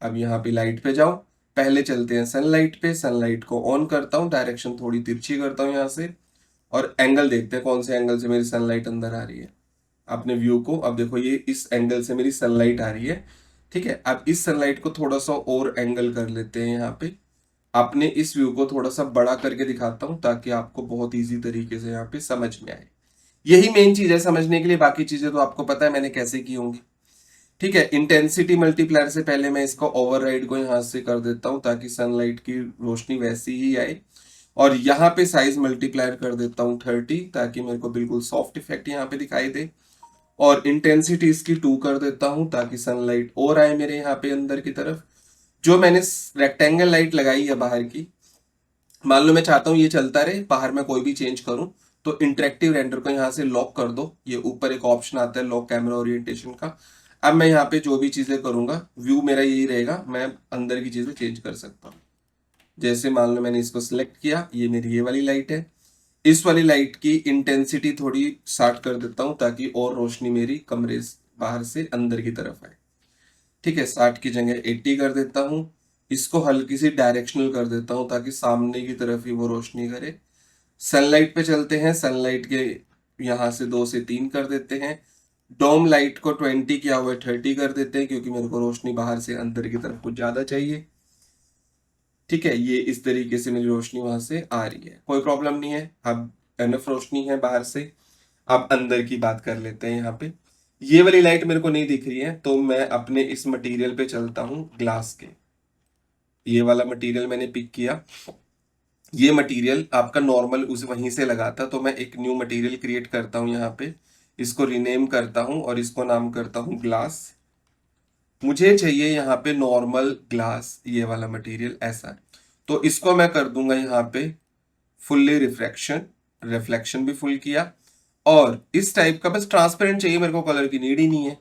अब यहाँ पे लाइट पे जाओ, पहले चलते हैं सनलाइट पे। सनलाइट को ऑन करता हूँ, डायरेक्शन थोड़ी तिरछी करता हूँ यहाँ से और एंगल देखते हैं कौन से एंगल से मेरी सनलाइट अंदर आ रही है अपने व्यू को। अब देखो ये इस एंगल से मेरी सनलाइट आ रही है, ठीक है। अब इस सनलाइट को थोड़ा सा और एंगल कर लेते हैं यहाँ पे। अपने इस व्यू को थोड़ा सा बड़ा करके दिखाता हूं ताकि आपको बहुत इजी तरीके से यहाँ पे समझ में आए। यही मेन चीज है समझने के लिए, बाकी चीजें तो आपको पता है मैंने कैसे की होंगी, ठीक है। इंटेंसिटी मल्टीप्लायर से पहले मैं इसको ओवरराइड को यहाँ से कर देता हूँ ताकि सनलाइट की रोशनी वैसी ही आए। और यहाँ पे साइज मल्टीप्लायर कर देता हूँ 30 ताकि मेरे को बिल्कुल सॉफ्ट इफेक्ट यहाँ पे दिखाई दे। और इंटेंसिटी इसकी 2 कर देता हूँ ताकि सनलाइट और आए मेरे यहाँ पे अंदर की तरफ। जो मैंने रेक्टेंगल लाइट लगाई है बाहर की, मान लो मैं चाहता हूँ ये चलता रहे, बाहर में कोई भी चेंज करूं, तो इंटरेक्टिव रेंडर को यहाँ से लॉक कर दो। ये ऊपर एक ऑप्शन आता है लॉक कैमरा ओरिएंटेशन का। अब मैं यहाँ पे जो भी चीजें करूंगा व्यू मेरा यही रहेगा, मैं अंदर की चीजें चेंज कर सकता हूँ। जैसे मान लो मैंने इसको सिलेक्ट किया, ये मेरी ये वाली लाइट है। इस वाली लाइट की इंटेंसिटी थोड़ी 60 कर देता हूँ ताकि और रोशनी मेरी कमरे बाहर से अंदर की तरफ आए, ठीक है। 60 की जगह 80 कर देता हूँ। इसको हल्की सी डायरेक्शनल कर देता हूँ ताकि सामने की तरफ ही वो रोशनी करे। सनलाइट पे चलते हैं, सनलाइट के यहाँ से 2 से 3 कर देते हैं। डोम लाइट को 20 किया हुआ 30 कर देते हैं क्योंकि मेरे को रोशनी बाहर से अंदर की तरफ कुछ ज्यादा चाहिए, ठीक है। ये इस तरीके से मेरी रोशनी वहां से आ रही है, कोई प्रॉब्लम नहीं है। अब एनफ रोशनी है बाहर से। अब अंदर की बात कर लेते हैं। यहाँ पे ये वाली लाइट मेरे को नहीं दिख रही है, तो मैं अपने इस मटेरियल पे चलता हूँ ग्लास के। ये वाला मटेरियल मैंने पिक किया। ये मटेरियल आपका नॉर्मल उस वहीं से लगा था, तो मैं एक न्यू मटेरियल क्रिएट करता हूँ यहाँ पे। इसको रीनेम करता हूँ और इसको नाम करता हूँ ग्लास। मुझे चाहिए यहाँ पे नॉर्मल ग्लास, ये वाला मटेरियल ऐसा। तो इसको मैं कर दूंगा यहाँ पे फुल्ली रिफ्लेक्शन, रिफ्लेक्शन भी फुल किया। और इस टाइप का बस ट्रांसपेरेंट चाहिए मेरे को, कलर की नीड ही नहीं है।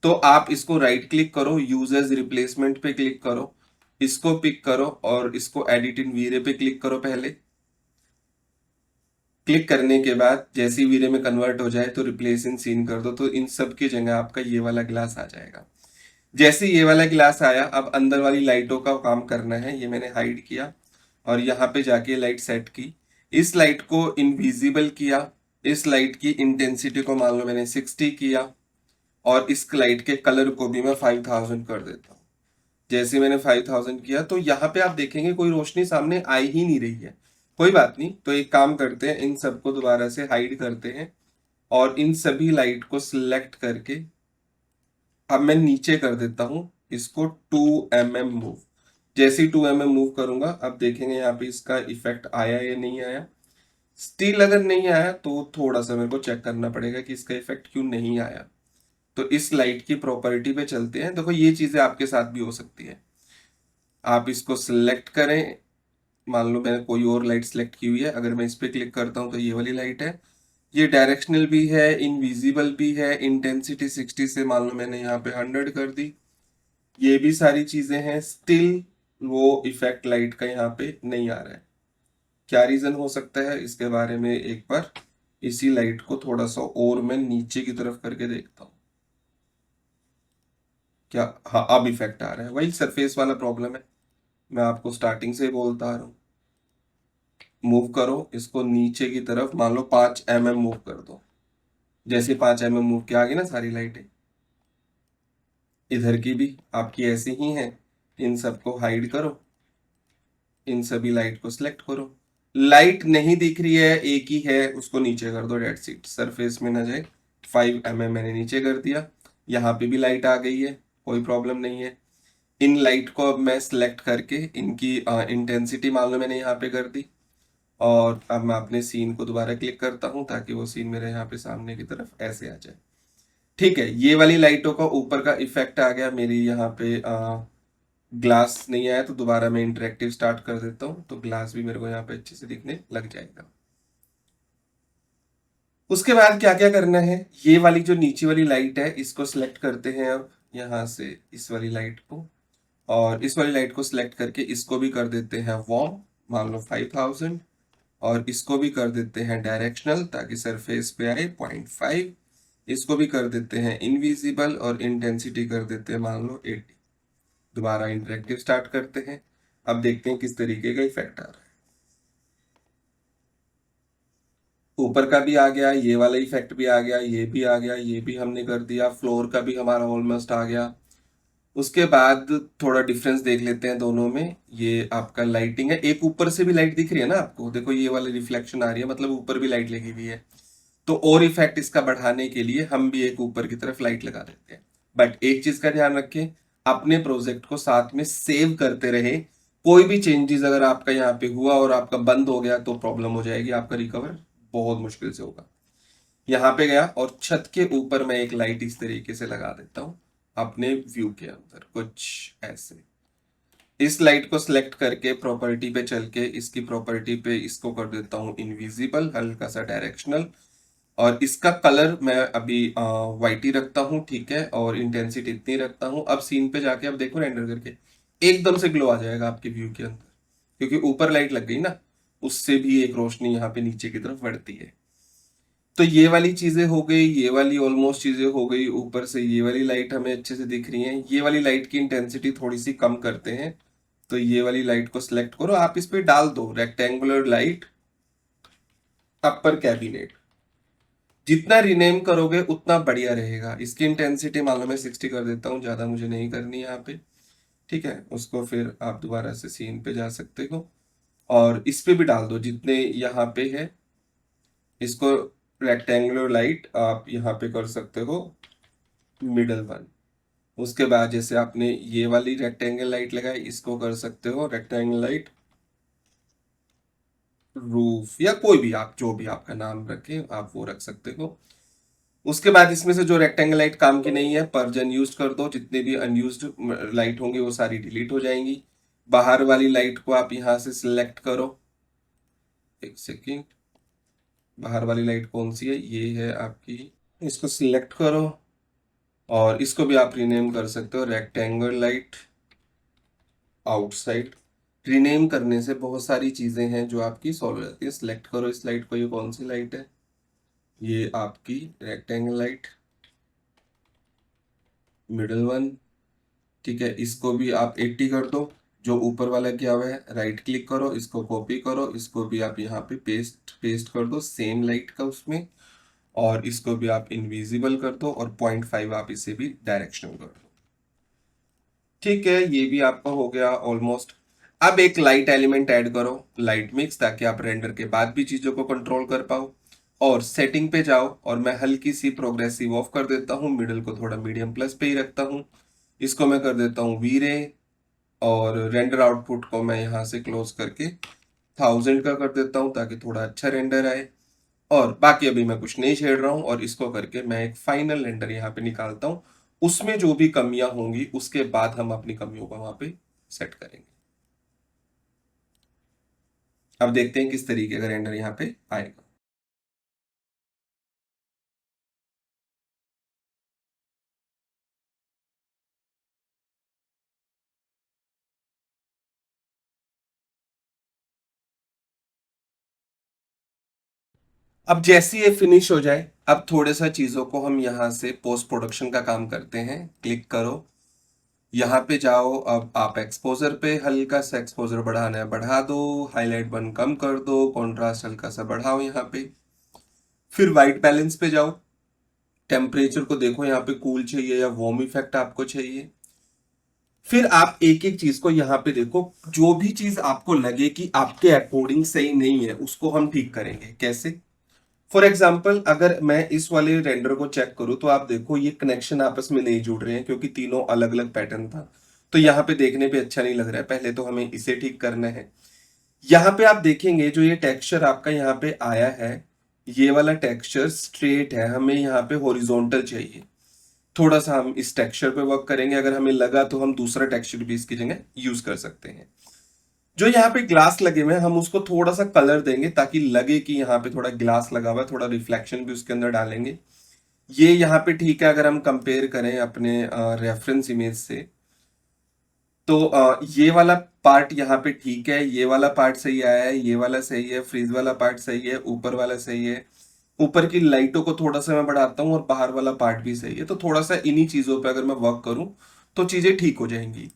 तो आप इसको राइट क्लिक करो, यूजर्स रिप्लेसमेंट पे क्लिक करो, इसको पिक करो और इसको एडिट इन वीरे पे क्लिक करो। पहले क्लिक करने के बाद जैसे ही वीरे में कन्वर्ट हो जाए तो रिप्लेस इन सीन कर दो, तो इन सब की जगह आपका ये वाला ग्लास आ जाएगा। जैसे ये वाला ग्लास आया, अब अंदर वाली लाइटों का काम करना है। ये मैंने हाइड किया और यहाँ पे जाके लाइट सेट की। इस लाइट को इनविजिबल किया। इस लाइट की इंटेंसिटी को मान लो मैंने 60 किया और इस लाइट के कलर को भी मैं 5000 कर देता हूँ। जैसे मैंने 5000 किया तो यहाँ पे आप देखेंगे कोई रोशनी सामने आई ही नहीं रही है। कोई बात नहीं, तो एक काम करते हैं, इन सबको दोबारा से हाइड करते हैं और इन सभी लाइट को सिलेक्ट करके अब मैं नीचे कर देता हूं इसको 2 mm मूव। जैसे ही 2 mm मूव करूंगा, अब देखेंगे यहाँ पे इसका इफेक्ट आया या नहीं आया। स्टिल अगर नहीं आया तो थोड़ा सा मेरे को चेक करना पड़ेगा कि इसका इफेक्ट क्यों नहीं आया। तो इस लाइट की प्रॉपर्टी पे चलते हैं। देखो ये चीजें आपके साथ भी हो सकती है। आप इसको सिलेक्ट करें, मान लो मैंने कोई और लाइट सेलेक्ट की हुई है, अगर मैं इस पर क्लिक करता हूँ तो ये वाली लाइट है, ये डायरेक्शनल भी है, इनविजिबल भी है, इंटेंसिटी 60 से मान लो मैंने यहाँ पे 100 कर दी, ये भी सारी चीजें हैं, स्टिल वो इफेक्ट लाइट का यहाँ पे नहीं आ रहा है। क्या रीजन हो सकता है इसके बारे में एक बार इसी लाइट को थोड़ा सा और मैं नीचे की तरफ करके देखता हूँ। क्या, हाँ अब इफेक्ट आ रहा है, वही सरफेस वाला प्रॉब्लम है, मैं आपको स्टार्टिंग से ही बोलता आ रहा हूँ। मूव करो इसको नीचे की तरफ, मान लो 5 mm मूव कर दो, जैसे 5 mm मूव किया, आ गई ना सारी लाइटें। इधर की भी आपकी ऐसी ही हैं, इन सबको हाइड करो, इन सभी लाइट को सिलेक्ट करो। लाइट नहीं दिख रही है, एक ही है, उसको नीचे कर दो, डेट सीट सरफेस में ना जाए। 5 mm मैंने नीचे कर दिया, यहाँ पे भी लाइट आ गई है, कोई प्रॉब्लम नहीं है। इन लाइट को अब मैं सिलेक्ट करके इनकी इंटेंसिटी मान लो मैंने यहाँ पे कर दी, और अब मैं अपने सीन को दोबारा क्लिक करता हूँ ताकि वो सीन मेरे यहाँ पे सामने की तरफ ऐसे आ जाए। ठीक है, ये वाली लाइटों का ऊपर का इफेक्ट आ गया मेरी यहाँ पे। ग्लास नहीं आया तो दोबारा मैं इंटरेक्टिव स्टार्ट कर देता हूँ, तो ग्लास भी मेरे को यहाँ पे अच्छे से दिखने लग जाएगा। उसके बाद क्या क्या करना है, ये वाली जो नीचे वाली लाइट है इसको सिलेक्ट करते हैं अब यहाँ से, इस वाली लाइट को, और इस वाली लाइट को सिलेक्ट करके इसको भी कर देते हैं वार्म, मान लो 5000, और इसको भी कर देते हैं डायरेक्शनल ताकि सरफेस पे आए 0.5, इसको भी कर देते हैं इनविजिबल, और इंटेंसिटी कर देते हैं मान लो 80। दोबारा इंटरेक्टिव स्टार्ट करते हैं, अब देखते हैं किस तरीके का इफेक्ट आ रहा है। ऊपर का भी आ गया, ये वाला इफेक्ट भी आ गया, ये भी आ गया, ये भी हमने कर दिया, फ्लोर का भी हमारा ऑलमोस्ट आ गया। उसके बाद थोड़ा डिफरेंस देख लेते हैं दोनों में। ये आपका लाइटिंग है, एक ऊपर से भी लाइट दिख रही है ना आपको, देखो ये वाली रिफ्लेक्शन आ रही है, मतलब ऊपर भी लाइट लगी हुई है। तो और इफेक्ट इसका बढ़ाने के लिए हम भी एक ऊपर की तरफ लाइट लगा देते हैं। बट एक चीज का ध्यान रखें, अपने प्रोजेक्ट को साथ में सेव करते रहे, कोई भी चेंजेस अगर आपका यहाँ पे हुआ और आपका बंद हो गया तो प्रॉब्लम हो जाएगी, आपका रिकवर बहुत मुश्किल से होगा। यहाँ पे गया और छत के ऊपर मैं एक लाइट इस तरीके से लगा देता हूँ अपने व्यू के अंदर, कुछ ऐसे। इस लाइट को सिलेक्ट करके प्रॉपर्टी पे चल के इसकी प्रॉपर्टी पे इसको कर देता हूँ इनविजिबल, हल्का सा डायरेक्शनल, और इसका कलर मैं अभी वाइट ही रखता हूँ, ठीक है, और इंटेंसिटी इतनी रखता हूँ। अब सीन पे जाके अब देखो रेंडर करके एकदम से ग्लो आ जाएगा आपके व्यू के अंदर, क्योंकि ऊपर लाइट लग गई ना, उससे भी एक रोशनी यहाँ पे नीचे की तरफ बढ़ती है। तो ये वाली चीजें हो गई, ये वाली ऑलमोस्ट चीजें हो गई, ऊपर से ये वाली लाइट हमें अच्छे से दिख रही है। ये वाली लाइट की इंटेंसिटी थोड़ी सी कम करते हैं, तो ये वाली लाइट को सिलेक्ट करो, आप इस पे डाल दो रेक्टेंगुलर लाइट अपर कैबिनेट। जितना रिनेम करोगे उतना बढ़िया रहेगा। इसकी इंटेंसिटी मान लो मैं 60 कर देता हूँ, ज्यादा मुझे नहीं करनी यहाँ पे, ठीक है। उसको फिर आप दोबारा से सीन पे जा सकते हो और इस पे भी डाल दो जितने यहाँ पे है। इसको रेक्टेंगुलर लाइट आप यहाँ पे कर सकते हो मिडल वन। उसके बाद जैसे आपने ये वाली रेक्टेंगल लाइट लगाई, इसको कर सकते हो रेक्टेंगल लाइट रूफ, या कोई भी आप जो भी आपका नाम रखे आप वो रख सकते हो। उसके बाद इसमें से जो रेक्टेंगल लाइट काम की नहीं है पर्ज अनयूज कर दो, जितने भी अनयूज्ड लाइट होंगे वो सारी डिलीट हो जाएंगी। बाहर वाली लाइट को आप यहाँ से सिलेक्ट करो, एक सेकेंड, बाहर वाली लाइट कौन सी है, ये है आपकी, इसको सिलेक्ट करो और इसको भी आप रीनेम कर सकते हो रेक्टेंगल लाइट आउटसाइड। रीनेम करने से बहुत सारी चीजें हैं जो आपकी सॉल्व हो जाती है। सिलेक्ट करो इस लाइट को, ये कौन सी लाइट है, ये आपकी रेक्टेंगल लाइट मिडल वन, ठीक है। इसको भी आप 80 कर दो, जो ऊपर वाला किया हुआ है राइट क्लिक करो, इसको कॉपी करो, इसको भी आप यहाँ पे पेस्ट पेस्ट कर दो सेम लाइट का उसमें, और इसको भी आप इनविजिबल कर दो और 0.5 आप इसे भी डायरेक्शनल कर दो। ठीक है, ये भी आपका हो गया ऑलमोस्ट। अब एक लाइट एलिमेंट ऐड करो, लाइट मिक्स, ताकि आप रेंडर के बाद भी चीजों को कंट्रोल कर पाओ। और सेटिंग पे जाओ और मैं हल्की सी प्रोग्रेसिव ऑफ कर देता हूँ, मिडल को थोड़ा मीडियम प्लस पे ही रखता हूँ। इसको मैं कर देता हूँ वीरे, और रेंडर आउटपुट को मैं यहाँ से क्लोज करके 1000 का कर देता हूँ ताकि थोड़ा अच्छा रेंडर आए। और बाकी अभी मैं कुछ नहीं छेड़ रहा हूँ, और इसको करके मैं एक फाइनल रेंडर यहाँ पे निकालता हूँ। उसमें जो भी कमियां होंगी उसके बाद हम अपनी कमियों को वहां पे सेट करेंगे। अब देखते हैं किस तरीके का रेंडर यहाँ पे आएगा। अब जैसे ये फिनिश हो जाए, अब थोड़े सा चीजों को हम यहाँ से पोस्ट प्रोडक्शन का काम करते हैं। क्लिक करो, यहाँ पे जाओ, अब आप एक्सपोजर पे हल्का सा एक्सपोजर बढ़ाना है बढ़ा दो, हाईलाइट वन कम कर दो, कॉन्ट्रास्ट हल्का सा बढ़ाओ यहाँ पे। फिर वाइट बैलेंस पे जाओ, टेम्परेचर को देखो यहाँ पे कूल चाहिए या वार्म इफेक्ट आपको चाहिए। फिर आप एक एक चीज को यहाँ पे देखो, जो भी चीज आपको लगे कि आपके अकॉर्डिंग सही नहीं है उसको हम ठीक करेंगे। कैसे? फॉर एग्जाम्पल अगर मैं इस वाले रेंडर को चेक करूं तो आप देखो ये कनेक्शन आपस में नहीं जुड़ रहे हैं क्योंकि तीनों अलग अलग पैटर्न था, तो यहाँ पे देखने पे अच्छा नहीं लग रहा है। पहले तो हमें इसे ठीक करना है। यहाँ पे आप देखेंगे जो ये टेक्सचर आपका यहाँ पे आया है, ये वाला टेक्सचर स्ट्रेट है, हमें यहाँ पे हॉरिजॉन्टल चाहिए। थोड़ा सा हम इस टेक्सचर पे वर्क करेंगे, अगर हमें लगा तो हम दूसरा टेक्सचर भी इसकी जगह यूज कर सकते हैं। जो यहाँ पे ग्लास लगे हुए हैं हम उसको थोड़ा सा कलर देंगे ताकि लगे कि यहाँ पे थोड़ा ग्लास लगा हुआ है, थोड़ा रिफ्लेक्शन भी उसके अंदर डालेंगे। ये यहाँ पे ठीक है। अगर हम कंपेयर करें अपने रेफरेंस इमेज से तो ये वाला पार्ट यहाँ पे ठीक है, ये वाला पार्ट सही आया है, ये वाला सही है, फ्रीज वाला पार्ट सही है, ऊपर वाला सही है, ऊपर की लाइटों को थोड़ा सा मैं बढ़ाता हूँ और बाहर वाला पार्ट भी सही है। तो थोड़ा सा इन्हीं चीजों पे अगर मैं वर्क करूँ तो चीजें ठीक हो जाएंगी।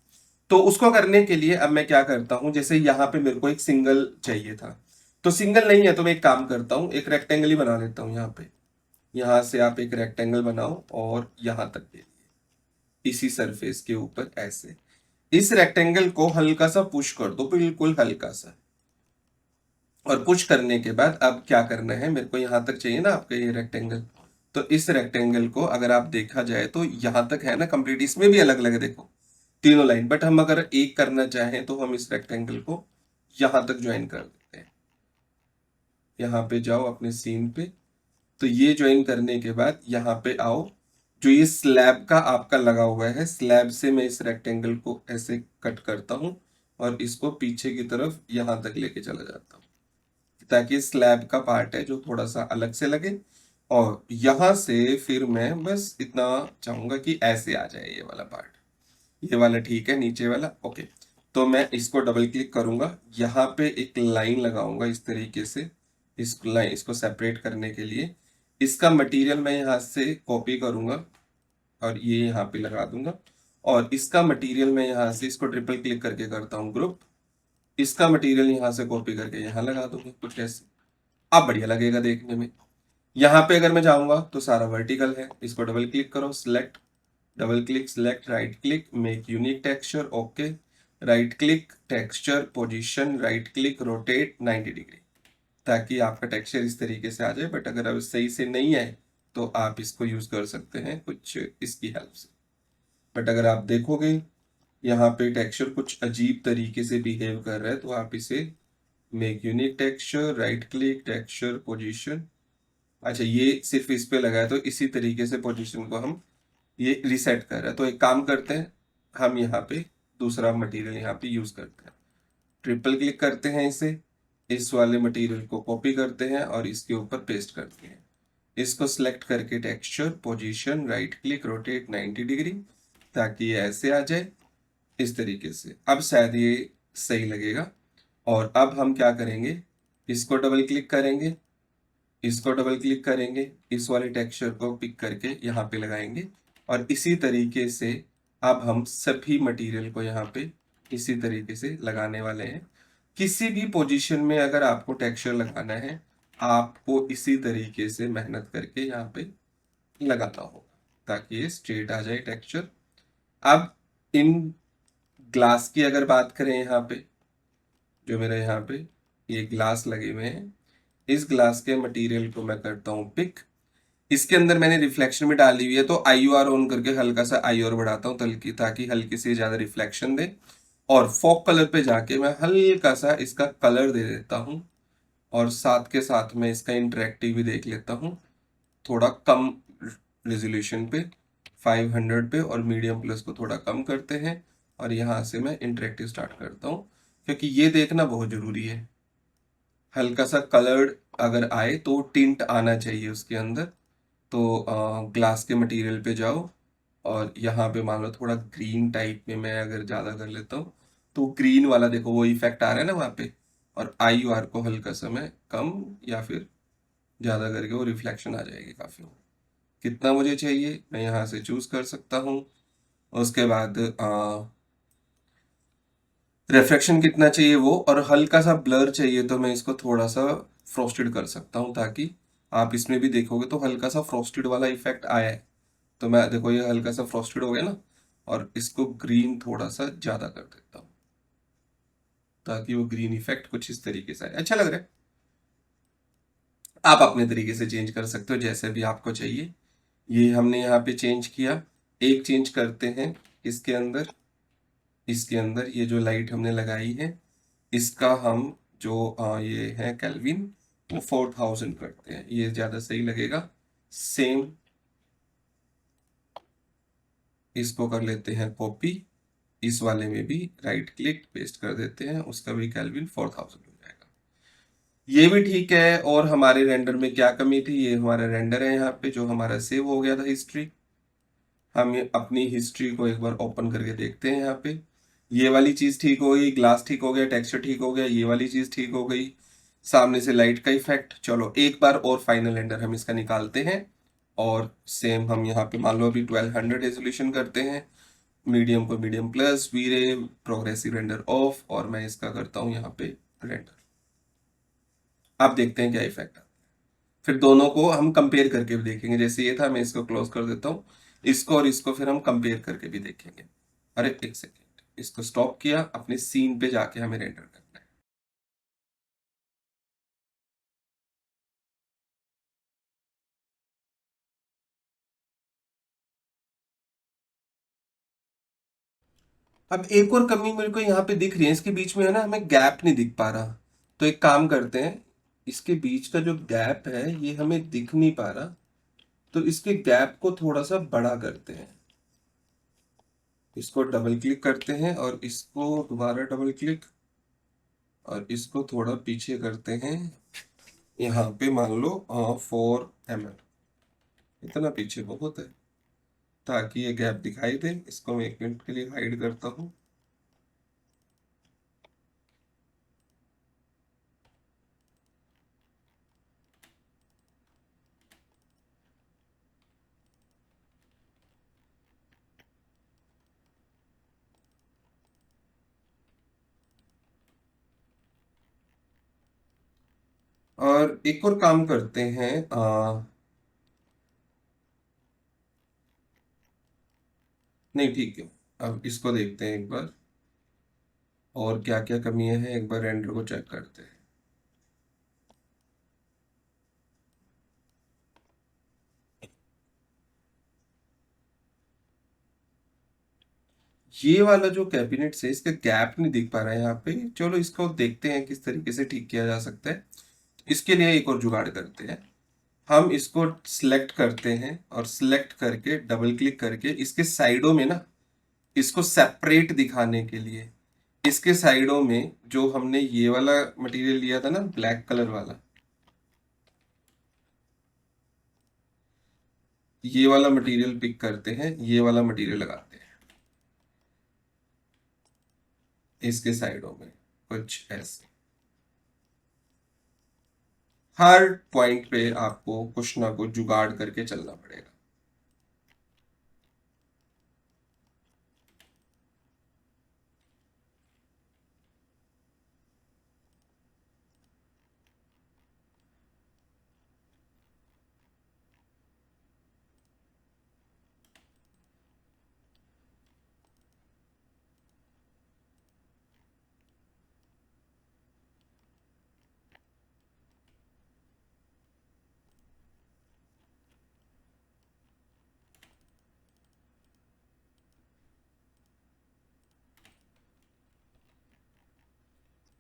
तो उसको करने के लिए अब मैं क्या करता हूं, जैसे यहाँ पे मेरे को एक सिंगल चाहिए था, तो सिंगल नहीं है तो मैं एक काम करता हूँ, एक रेक्टेंगल ही बना लेता हूँ यहाँ पे। यहाँ से आप एक रेक्टेंगल बनाओ और यहाँ तक के लिए इसी सरफेस के ऊपर ऐसे इस रेक्टेंगल को हल्का सा पुश कर दो, बिल्कुल हल्का सा। और पुश करने के बाद अब क्या करना है, मेरे को यहाँ तक चाहिए ना आपका ये रेक्टेंगल, तो इस रेक्टेंगल को अगर आप देखा जाए तो यहाँ तक है ना कंप्लीट, इसमें भी अलग अलग है देखो तीनों लाइन, बट हम अगर एक करना चाहें तो हम इस रेक्टेंगल को यहां तक ज्वाइन कर देते हैं। यहाँ पे जाओ अपने सीन पे, तो ये ज्वाइन करने के बाद यहाँ पे आओ, जो ये स्लैब का आपका लगा हुआ है, स्लैब से मैं इस रेक्टेंगल को ऐसे कट करता हूँ और इसको पीछे की तरफ यहाँ तक लेके चला जाता हूँ ताकि स्लैब का पार्ट है जो थोड़ा सा अलग से लगे। और यहां से फिर मैं बस इतना चाहूंगा कि ऐसे आ जाए ये वाला पार्ट, ये वाला ठीक है, नीचे वाला ओके। तो मैं इसको डबल क्लिक करूंगा, यहाँ पे एक लाइन लगाऊंगा इस तरीके से, इस लाइन इसको सेपरेट करने के लिए इसका मटेरियल मैं यहाँ से कॉपी करूंगा और ये यहाँ पे लगा दूंगा। और इसका मटेरियल मैं यहाँ से इसको ट्रिपल क्लिक करके करता हूँ ग्रुप, इसका मटेरियल यहाँ से कॉपी करके यहाँ लगा दूंगा कुछ ऐसे। अब बढ़िया लगेगा देखने में। यहाँ पे अगर मैं जाऊंगा तो सारा वर्टिकल है, इसको डबल क्लिक करो, select, double click, select, right click, make unique texture, okay, right click, texture position, right click, rotate 90 degree, ताकि आपका टेक्सचर इस तरीके से आ जाए। बट अगर अब सही से नहीं आए तो आप इसको यूज कर सकते हैं कुछ इसकी हेल्प से। बट अगर आप देखोगे यहाँ पे टेक्सचर कुछ अजीब तरीके से बिहेव कर रहा है, तो आप इसे make unique texture, right click, texture position, अच्छा ये सिर्फ इस पे लगा है तो इसी तरीके से पोजीशन को हम ये रिसेट कर रहा है। तो एक काम करते हैं, हम यहाँ पे दूसरा मटेरियल यहाँ पे यूज करते हैं, ट्रिपल क्लिक करते हैं इसे, इस वाले मटेरियल को कॉपी करते हैं और इसके ऊपर पेस्ट करते हैं। इसको सिलेक्ट करके texture position, right click, rotate 90 degree, ताकि ये ऐसे आ जाए इस तरीके से। अब शायद ये सही लगेगा। और अब हम क्या करेंगे, इसको डबल क्लिक करेंगे, इसको डबल क्लिक करेंगे, इस वाले टेक्सचर को पिक करके यहाँ पे लगाएंगे और इसी तरीके से अब हम सभी मटेरियल को यहाँ पे इसी तरीके से लगाने वाले हैं। किसी भी पोजीशन में अगर आपको टेक्सचर लगाना है आपको इसी तरीके से मेहनत करके यहाँ पे लगाना होगा ताकि ये स्ट्रेट आ जाए टेक्सचर। अब इन ग्लास की अगर बात करें, यहाँ पे जो मेरे यहाँ पे ये ग्लास लगे हुए हैं, इस ग्लास के मटेरियल को मैं करता हूँ पिक। इसके अंदर मैंने रिफ्लेक्शन भी डाली हुई है तो IUR ऑन करके हल्का सा IUR बढ़ाता हूँ तल्की, ताकि हल्की से ज्यादा रिफ्लेक्शन दे। और फॉग कलर पे जाके मैं हल्का सा इसका कलर दे देता हूँ और साथ के साथ में इसका इंटरेक्टिव भी देख लेता हूँ थोड़ा कम रेजोल्यूशन पे 500 पे, और मीडियम प्लस को थोड़ा कम करते हैं और यहाँ से मैं इंटरेक्टिव स्टार्ट करता हूँ क्योंकि ये देखना बहुत जरूरी है। हल्का सा कलर्ड अगर आए तो टिंट आना चाहिए उसके अंदर। तो ग्लास के मटेरियल पे जाओ और यहाँ पे मान लो थोड़ा ग्रीन टाइप में मैं अगर ज़्यादा कर लेता हूँ तो ग्रीन वाला देखो वो इफेक्ट आ रहा है ना वहाँ पे। और आई आर को हल्का सा मैं कम या फिर ज़्यादा करके वो रिफ्लेक्शन आ जाएगी काफ़ी। कितना मुझे चाहिए मैं यहाँ से चूज कर सकता हूँ। उसके बाद रिफ्लेक्शन कितना चाहिए वो, और हल्का सा ब्लर चाहिए तो मैं इसको थोड़ा सा फ्रॉस्टेड कर सकता हूँ, ताकि आप इसमें भी देखोगे तो हल्का सा फ्रॉस्टेड वाला इफेक्ट आया है। तो मैं देखो ये हल्का सा फ्रॉस्टेड हो गया ना, और इसको ग्रीन थोड़ा सा ज्यादा कर देता हूँ ताकि वो ग्रीन इफेक्ट कुछ इस तरीके से आए। अच्छा लग रहा है। आप अपने तरीके से चेंज कर सकते हो जैसे भी आपको चाहिए। ये हमने यहाँ पे चेंज किया। एक चेंज करते हैं इसके अंदर। इसके अंदर ये जो लाइट हमने लगाई है इसका हम जो ये है केल्विन वो 4000 करते हैं, ये ज्यादा सही लगेगा। सेम इसको कर लेते हैं कॉपी। इस वाले में भी राइट क्लिक पेस्ट कर देते हैं, उसका भी केल्विन 4000 हो जाएगा। ये भी ठीक है। और हमारे रेंडर में क्या कमी थी, ये हमारा रेंडर है यहाँ पे जो हमारा सेव हो गया था हिस्ट्री। हम ये अपनी हिस्ट्री को एक बार ओपन करके देखते हैं। यहाँ पे ये वाली चीज ठीक हो गई, ग्लास ठीक हो गया, टेक्सचर ठीक हो गया, ये वाली चीज ठीक हो गई, सामने से लाइट का इफेक्ट। चलो एक बार और फाइनल रेंडर हम इसका निकालते हैं। और सेम हम यहाँ पे मान लो अभी 1200 रेजोल्यूशन करते हैं। मीडियम को मीडियम प्लस, वी रे, प्रोग्रेसिव रेंडर ऑफ, और मैं इसका करता हूँ यहाँ पे रेंडर। आप देखते हैं क्या इफेक्ट आता है। फिर दोनों को हम कंपेयर करके भी देखेंगे। जैसे ये था, मैं इसको क्लोज कर देता हूँ। इसको और इसको फिर हम कंपेयर करके भी देखेंगे। अरे एक सेकेंड, इसको स्टॉप किया, अपने सीन पे जाके हमें रेंडर करना है। अब एक और कमी मेरे को यहाँ पे दिख रही है, इसके बीच में है ना हमें गैप नहीं दिख पा रहा। तो एक काम करते हैं, इसके बीच का जो गैप है ये हमें दिख नहीं पा रहा, तो इसके गैप को थोड़ा सा बड़ा करते हैं। इसको डबल क्लिक करते हैं और इसको दोबारा डबल क्लिक, और इसको थोड़ा पीछे करते हैं। यहाँ पे मान लो 4 mm, इतना पीछे बहुत है, ताकि ये गैप दिखाई दे। इसको मैं 1 मिनट के लिए हाइड करता हूँ। और एक और काम करते हैं, नहीं ठीक है, अब इसको देखते हैं एक बार और क्या क्या कमियां हैं, एक बार रेंडर को चेक करते हैं। ये वाला जो कैबिनेट से इसका गैप नहीं दिख पा रहा है यहाँ पे। चलो इसको देखते हैं किस तरीके से ठीक किया जा सकता है। इसके लिए एक और जुगाड़ करते हैं। हम इसको सिलेक्ट करते हैं और सिलेक्ट करके डबल क्लिक करके इसके साइडों में ना, इसको सेपरेट दिखाने के लिए इसके साइडों में जो हमने ये वाला मटेरियल लिया था ना ब्लैक कलर वाला, ये वाला मटेरियल पिक करते हैं, ये वाला मटेरियल लगाते हैं इसके साइडों में कुछ ऐसे। हर पॉइंट पे आपको कुछ ना कुछ जुगाड़ करके चलना पड़ेगा।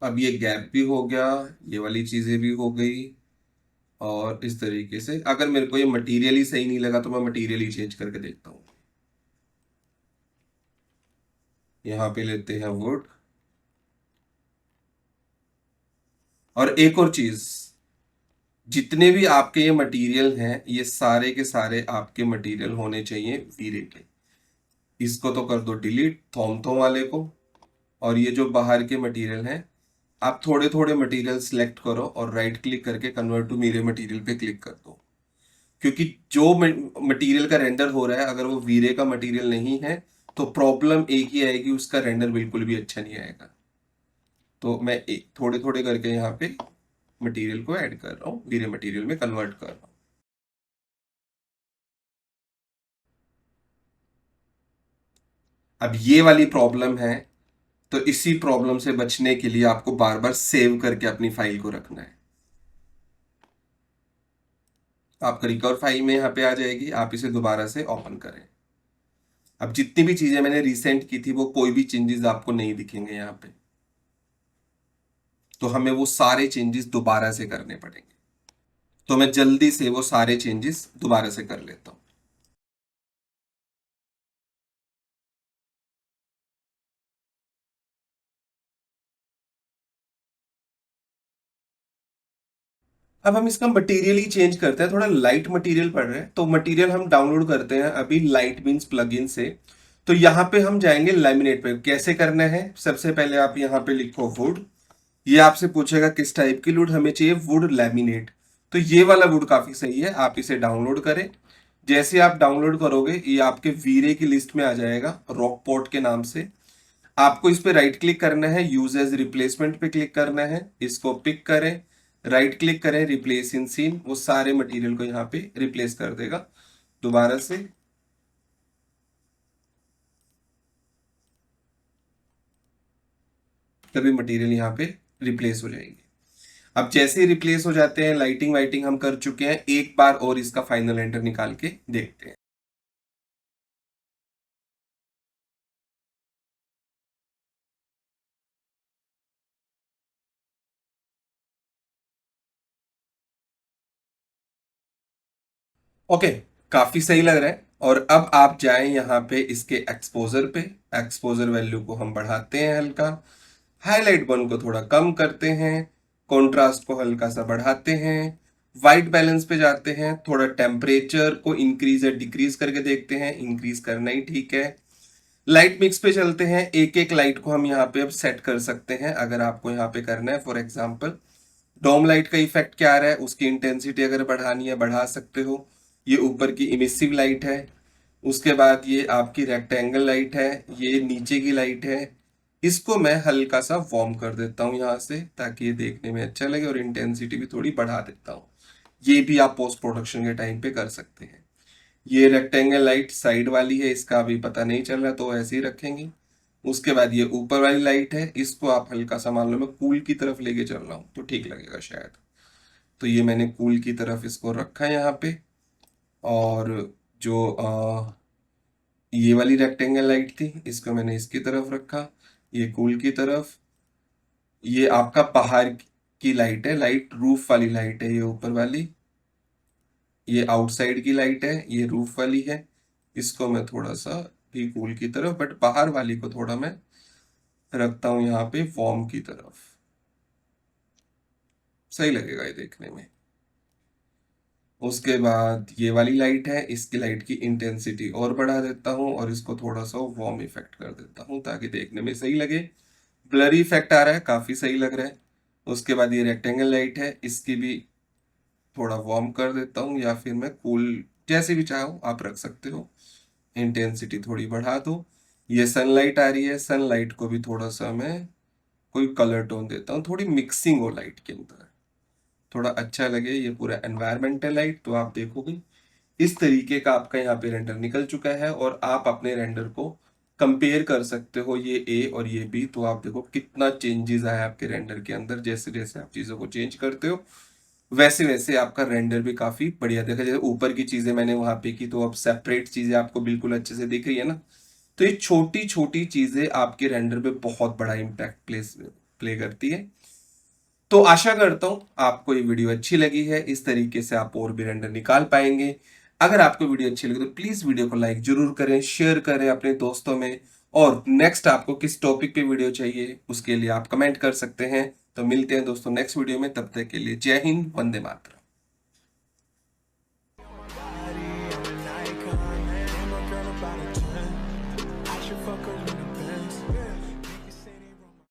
अब ये गैप भी हो गया, ये वाली चीजें भी हो गई। और इस तरीके से अगर मेरे को ये मटेरियल ही सही नहीं लगा तो मैं मटेरियल ही चेंज करके देखता हूँ। यहाँ पे लेते हैं वुड, और एक और चीज, जितने भी आपके ये मटेरियल हैं ये सारे के सारे आपके मटेरियल होने चाहिए वीरे के। इसको तो कर दो डिलीट थॉम वाले को। और ये जो बाहर के मटेरियल हैं, आप थोड़े थोड़े मटेरियल सिलेक्ट करो और राइट क्लिक करके कन्वर्ट टू मीरे मटेरियल पे क्लिक कर दो। क्योंकि जो मटेरियल का रेंडर हो रहा है अगर वो वीरे का मटेरियल नहीं है तो प्रॉब्लम एक ही आएगी, उसका रेंडर बिल्कुल भी अच्छा नहीं आएगा। तो मैं थोड़े थोड़े करके यहाँ पे मटेरियल को ऐड कर रहा हूँ, वीरे मटेरियल में कन्वर्ट कर रहा हूँ। अब ये वाली प्रॉब्लम है, तो इसी प्रॉब्लम से बचने के लिए आपको बार बार सेव करके अपनी फाइल को रखना है। आपका रिकवर फाइल में यहाँ पे आ जाएगी, आप इसे दोबारा से ओपन करें। अब जितनी भी चीजें मैंने रिसेंट की थी वो कोई भी चेंजेस आपको नहीं दिखेंगे यहाँ पे, तो हमें वो सारे चेंजेस दोबारा से करने पड़ेंगे। तो मैं जल्दी से वो सारे चेंजेस दोबारा से कर लेता हूँ। अब हम इसका मटेरियल ही चेंज करते हैं, थोड़ा लाइट मटेरियल पड़ रहा है तो मटेरियल हम डाउनलोड करते हैं अभी लाइट मीन्स प्लगइन से। तो यहाँ पे हम जाएंगे लैमिनेट पे। कैसे करना है, सबसे पहले आप यहाँ पे लिखो वुड। ये आपसे पूछेगा किस टाइप की वुड हमें चाहिए, वुड लैमिनेट। तो ये वाला वुड काफी सही है, आप इसे डाउनलोड करें। जैसे आप डाउनलोड करोगे ये आपके वीरे की लिस्ट में आ जाएगा रॉकपोर्ट के नाम से। आपको इस पे राइट क्लिक करना है, यूज एज रिप्लेसमेंट पे क्लिक करना है, इसको पिक करें, राइट क्लिक करें, रिप्लेस इन सीन, वो सारे मटेरियल को यहाँ पे रिप्लेस कर देगा दोबारा से। तभी मटेरियल यहाँ पे रिप्लेस हो जाएंगे। अब जैसे ही रिप्लेस हो जाते हैं, लाइटिंग वाइटिंग हम कर चुके हैं, एक बार और इसका फाइनल एंटर निकाल के देखते हैं। ओके, काफी सही लग रहा है। और अब आप जाएं यहाँ पे इसके एक्सपोजर पे, एक्सपोजर वैल्यू को हम बढ़ाते हैं हल्का, हाईलाइट वन को थोड़ा कम करते हैं, कंट्रास्ट को हल्का सा बढ़ाते हैं, वाइट बैलेंस पे जाते हैं, थोड़ा टेम्परेचर को इंक्रीज या डिक्रीज करके देखते हैं, इंक्रीज करना ही ठीक है। लाइट मिक्स पे चलते हैं, एक एक लाइट को हम यहाँ पे अब सेट कर सकते हैं अगर आपको यहाँ पे करना है। फॉर एग्जाम्पल डोम लाइट का इफेक्ट क्या आ रहा है, उसकी इंटेंसिटी अगर बढ़ानी है बढ़ा सकते हो। ये ऊपर की इमिसिव लाइट है, उसके बाद ये आपकी रेक्टेंगल लाइट है, ये नीचे की लाइट है। इसको मैं हल्का सा वार्म कर देता हूँ यहाँ से ताकि ये देखने में अच्छा लगे, और इंटेंसिटी भी थोड़ी बढ़ा देता हूँ। ये भी आप पोस्ट प्रोडक्शन के टाइम पे कर सकते हैं। ये रेक्टेंगल लाइट साइड वाली है, इसका अभी पता नहीं चल रहा तो ऐसे ही रखेंगे। उसके बाद ये ऊपर वाली लाइट है, इसको आप हल्का सा मान लो मैं कूल की तरफ लेके चल रहा हूँ तो ठीक लगेगा शायद। तो ये मैंने कूल की तरफ इसको रखा है यहाँ पे। और जो ये वाली रेक्टेंगल लाइट थी इसको मैंने इसकी तरफ रखा, ये कूल की तरफ। ये आपका बाहर की लाइट है, लाइट रूफ वाली लाइट है ये ऊपर वाली। ये आउटसाइड की लाइट है, ये रूफ वाली है। इसको मैं थोड़ा सा भी कूल की तरफ, बट बाहर वाली को थोड़ा मैं रखता हूं यहाँ पे वार्म की तरफ। सही लगेगा ये देखने में। उसके बाद ये वाली लाइट है, इसकी लाइट की इंटेंसिटी और बढ़ा देता हूँ और इसको थोड़ा सा वार्म इफेक्ट कर देता हूँ ताकि देखने में सही लगे। ब्लरी इफेक्ट आ रहा है, काफी सही लग रहा है। उसके बाद ये रेक्टेंगल लाइट है, इसकी भी थोड़ा वार्म कर देता हूँ, या फिर मैं कूल, जैसे भी चाहो आप रख सकते हो। इंटेंसिटी थोड़ी बढ़ा दो। ये सनलाइट आ रही है, सनलाइट को भी थोड़ा सा मैं कोई कलर टोन देता हूँ, थोड़ी मिक्सिंग हो लाइट के अंदर, थोड़ा अच्छा लगे। ये पूरा एनवायरमेंटल लाइट, तो आप देखोगे इस तरीके का आपका यहाँ पे रेंडर निकल चुका है। और आप अपने रेंडर को कंपेयर कर सकते हो, ये ए और ये बी, तो आप देखो कितना चेंजेस आया आपके रेंडर के अंदर। जैसे जैसे आप चीज़ों को चेंज करते हो वैसे वैसे आपका रेंडर भी काफी बढ़िया देखा। जैसे ऊपर की चीजें मैंने वहां पे की तो अब सेपरेट चीजें आपको बिल्कुल अच्छे से दिख रही है ना। तो ये छोटी छोटी चीजें आपके रेंडर पे बहुत बड़ा इम्पैक्ट प्ले करती है। तो आशा करता हूं आपको ये वीडियो अच्छी लगी है, इस तरीके से आप और भी रेंडर निकाल पाएंगे। अगर आपको वीडियो अच्छी लगी तो प्लीज वीडियो को लाइक जरूर करें, शेयर करें अपने दोस्तों में। और नेक्स्ट आपको किस टॉपिक पे वीडियो चाहिए उसके लिए आप कमेंट कर सकते हैं। तो मिलते हैं दोस्तों नेक्स्ट वीडियो में, तब तक के लिए जय हिंद, वंदे मातरम।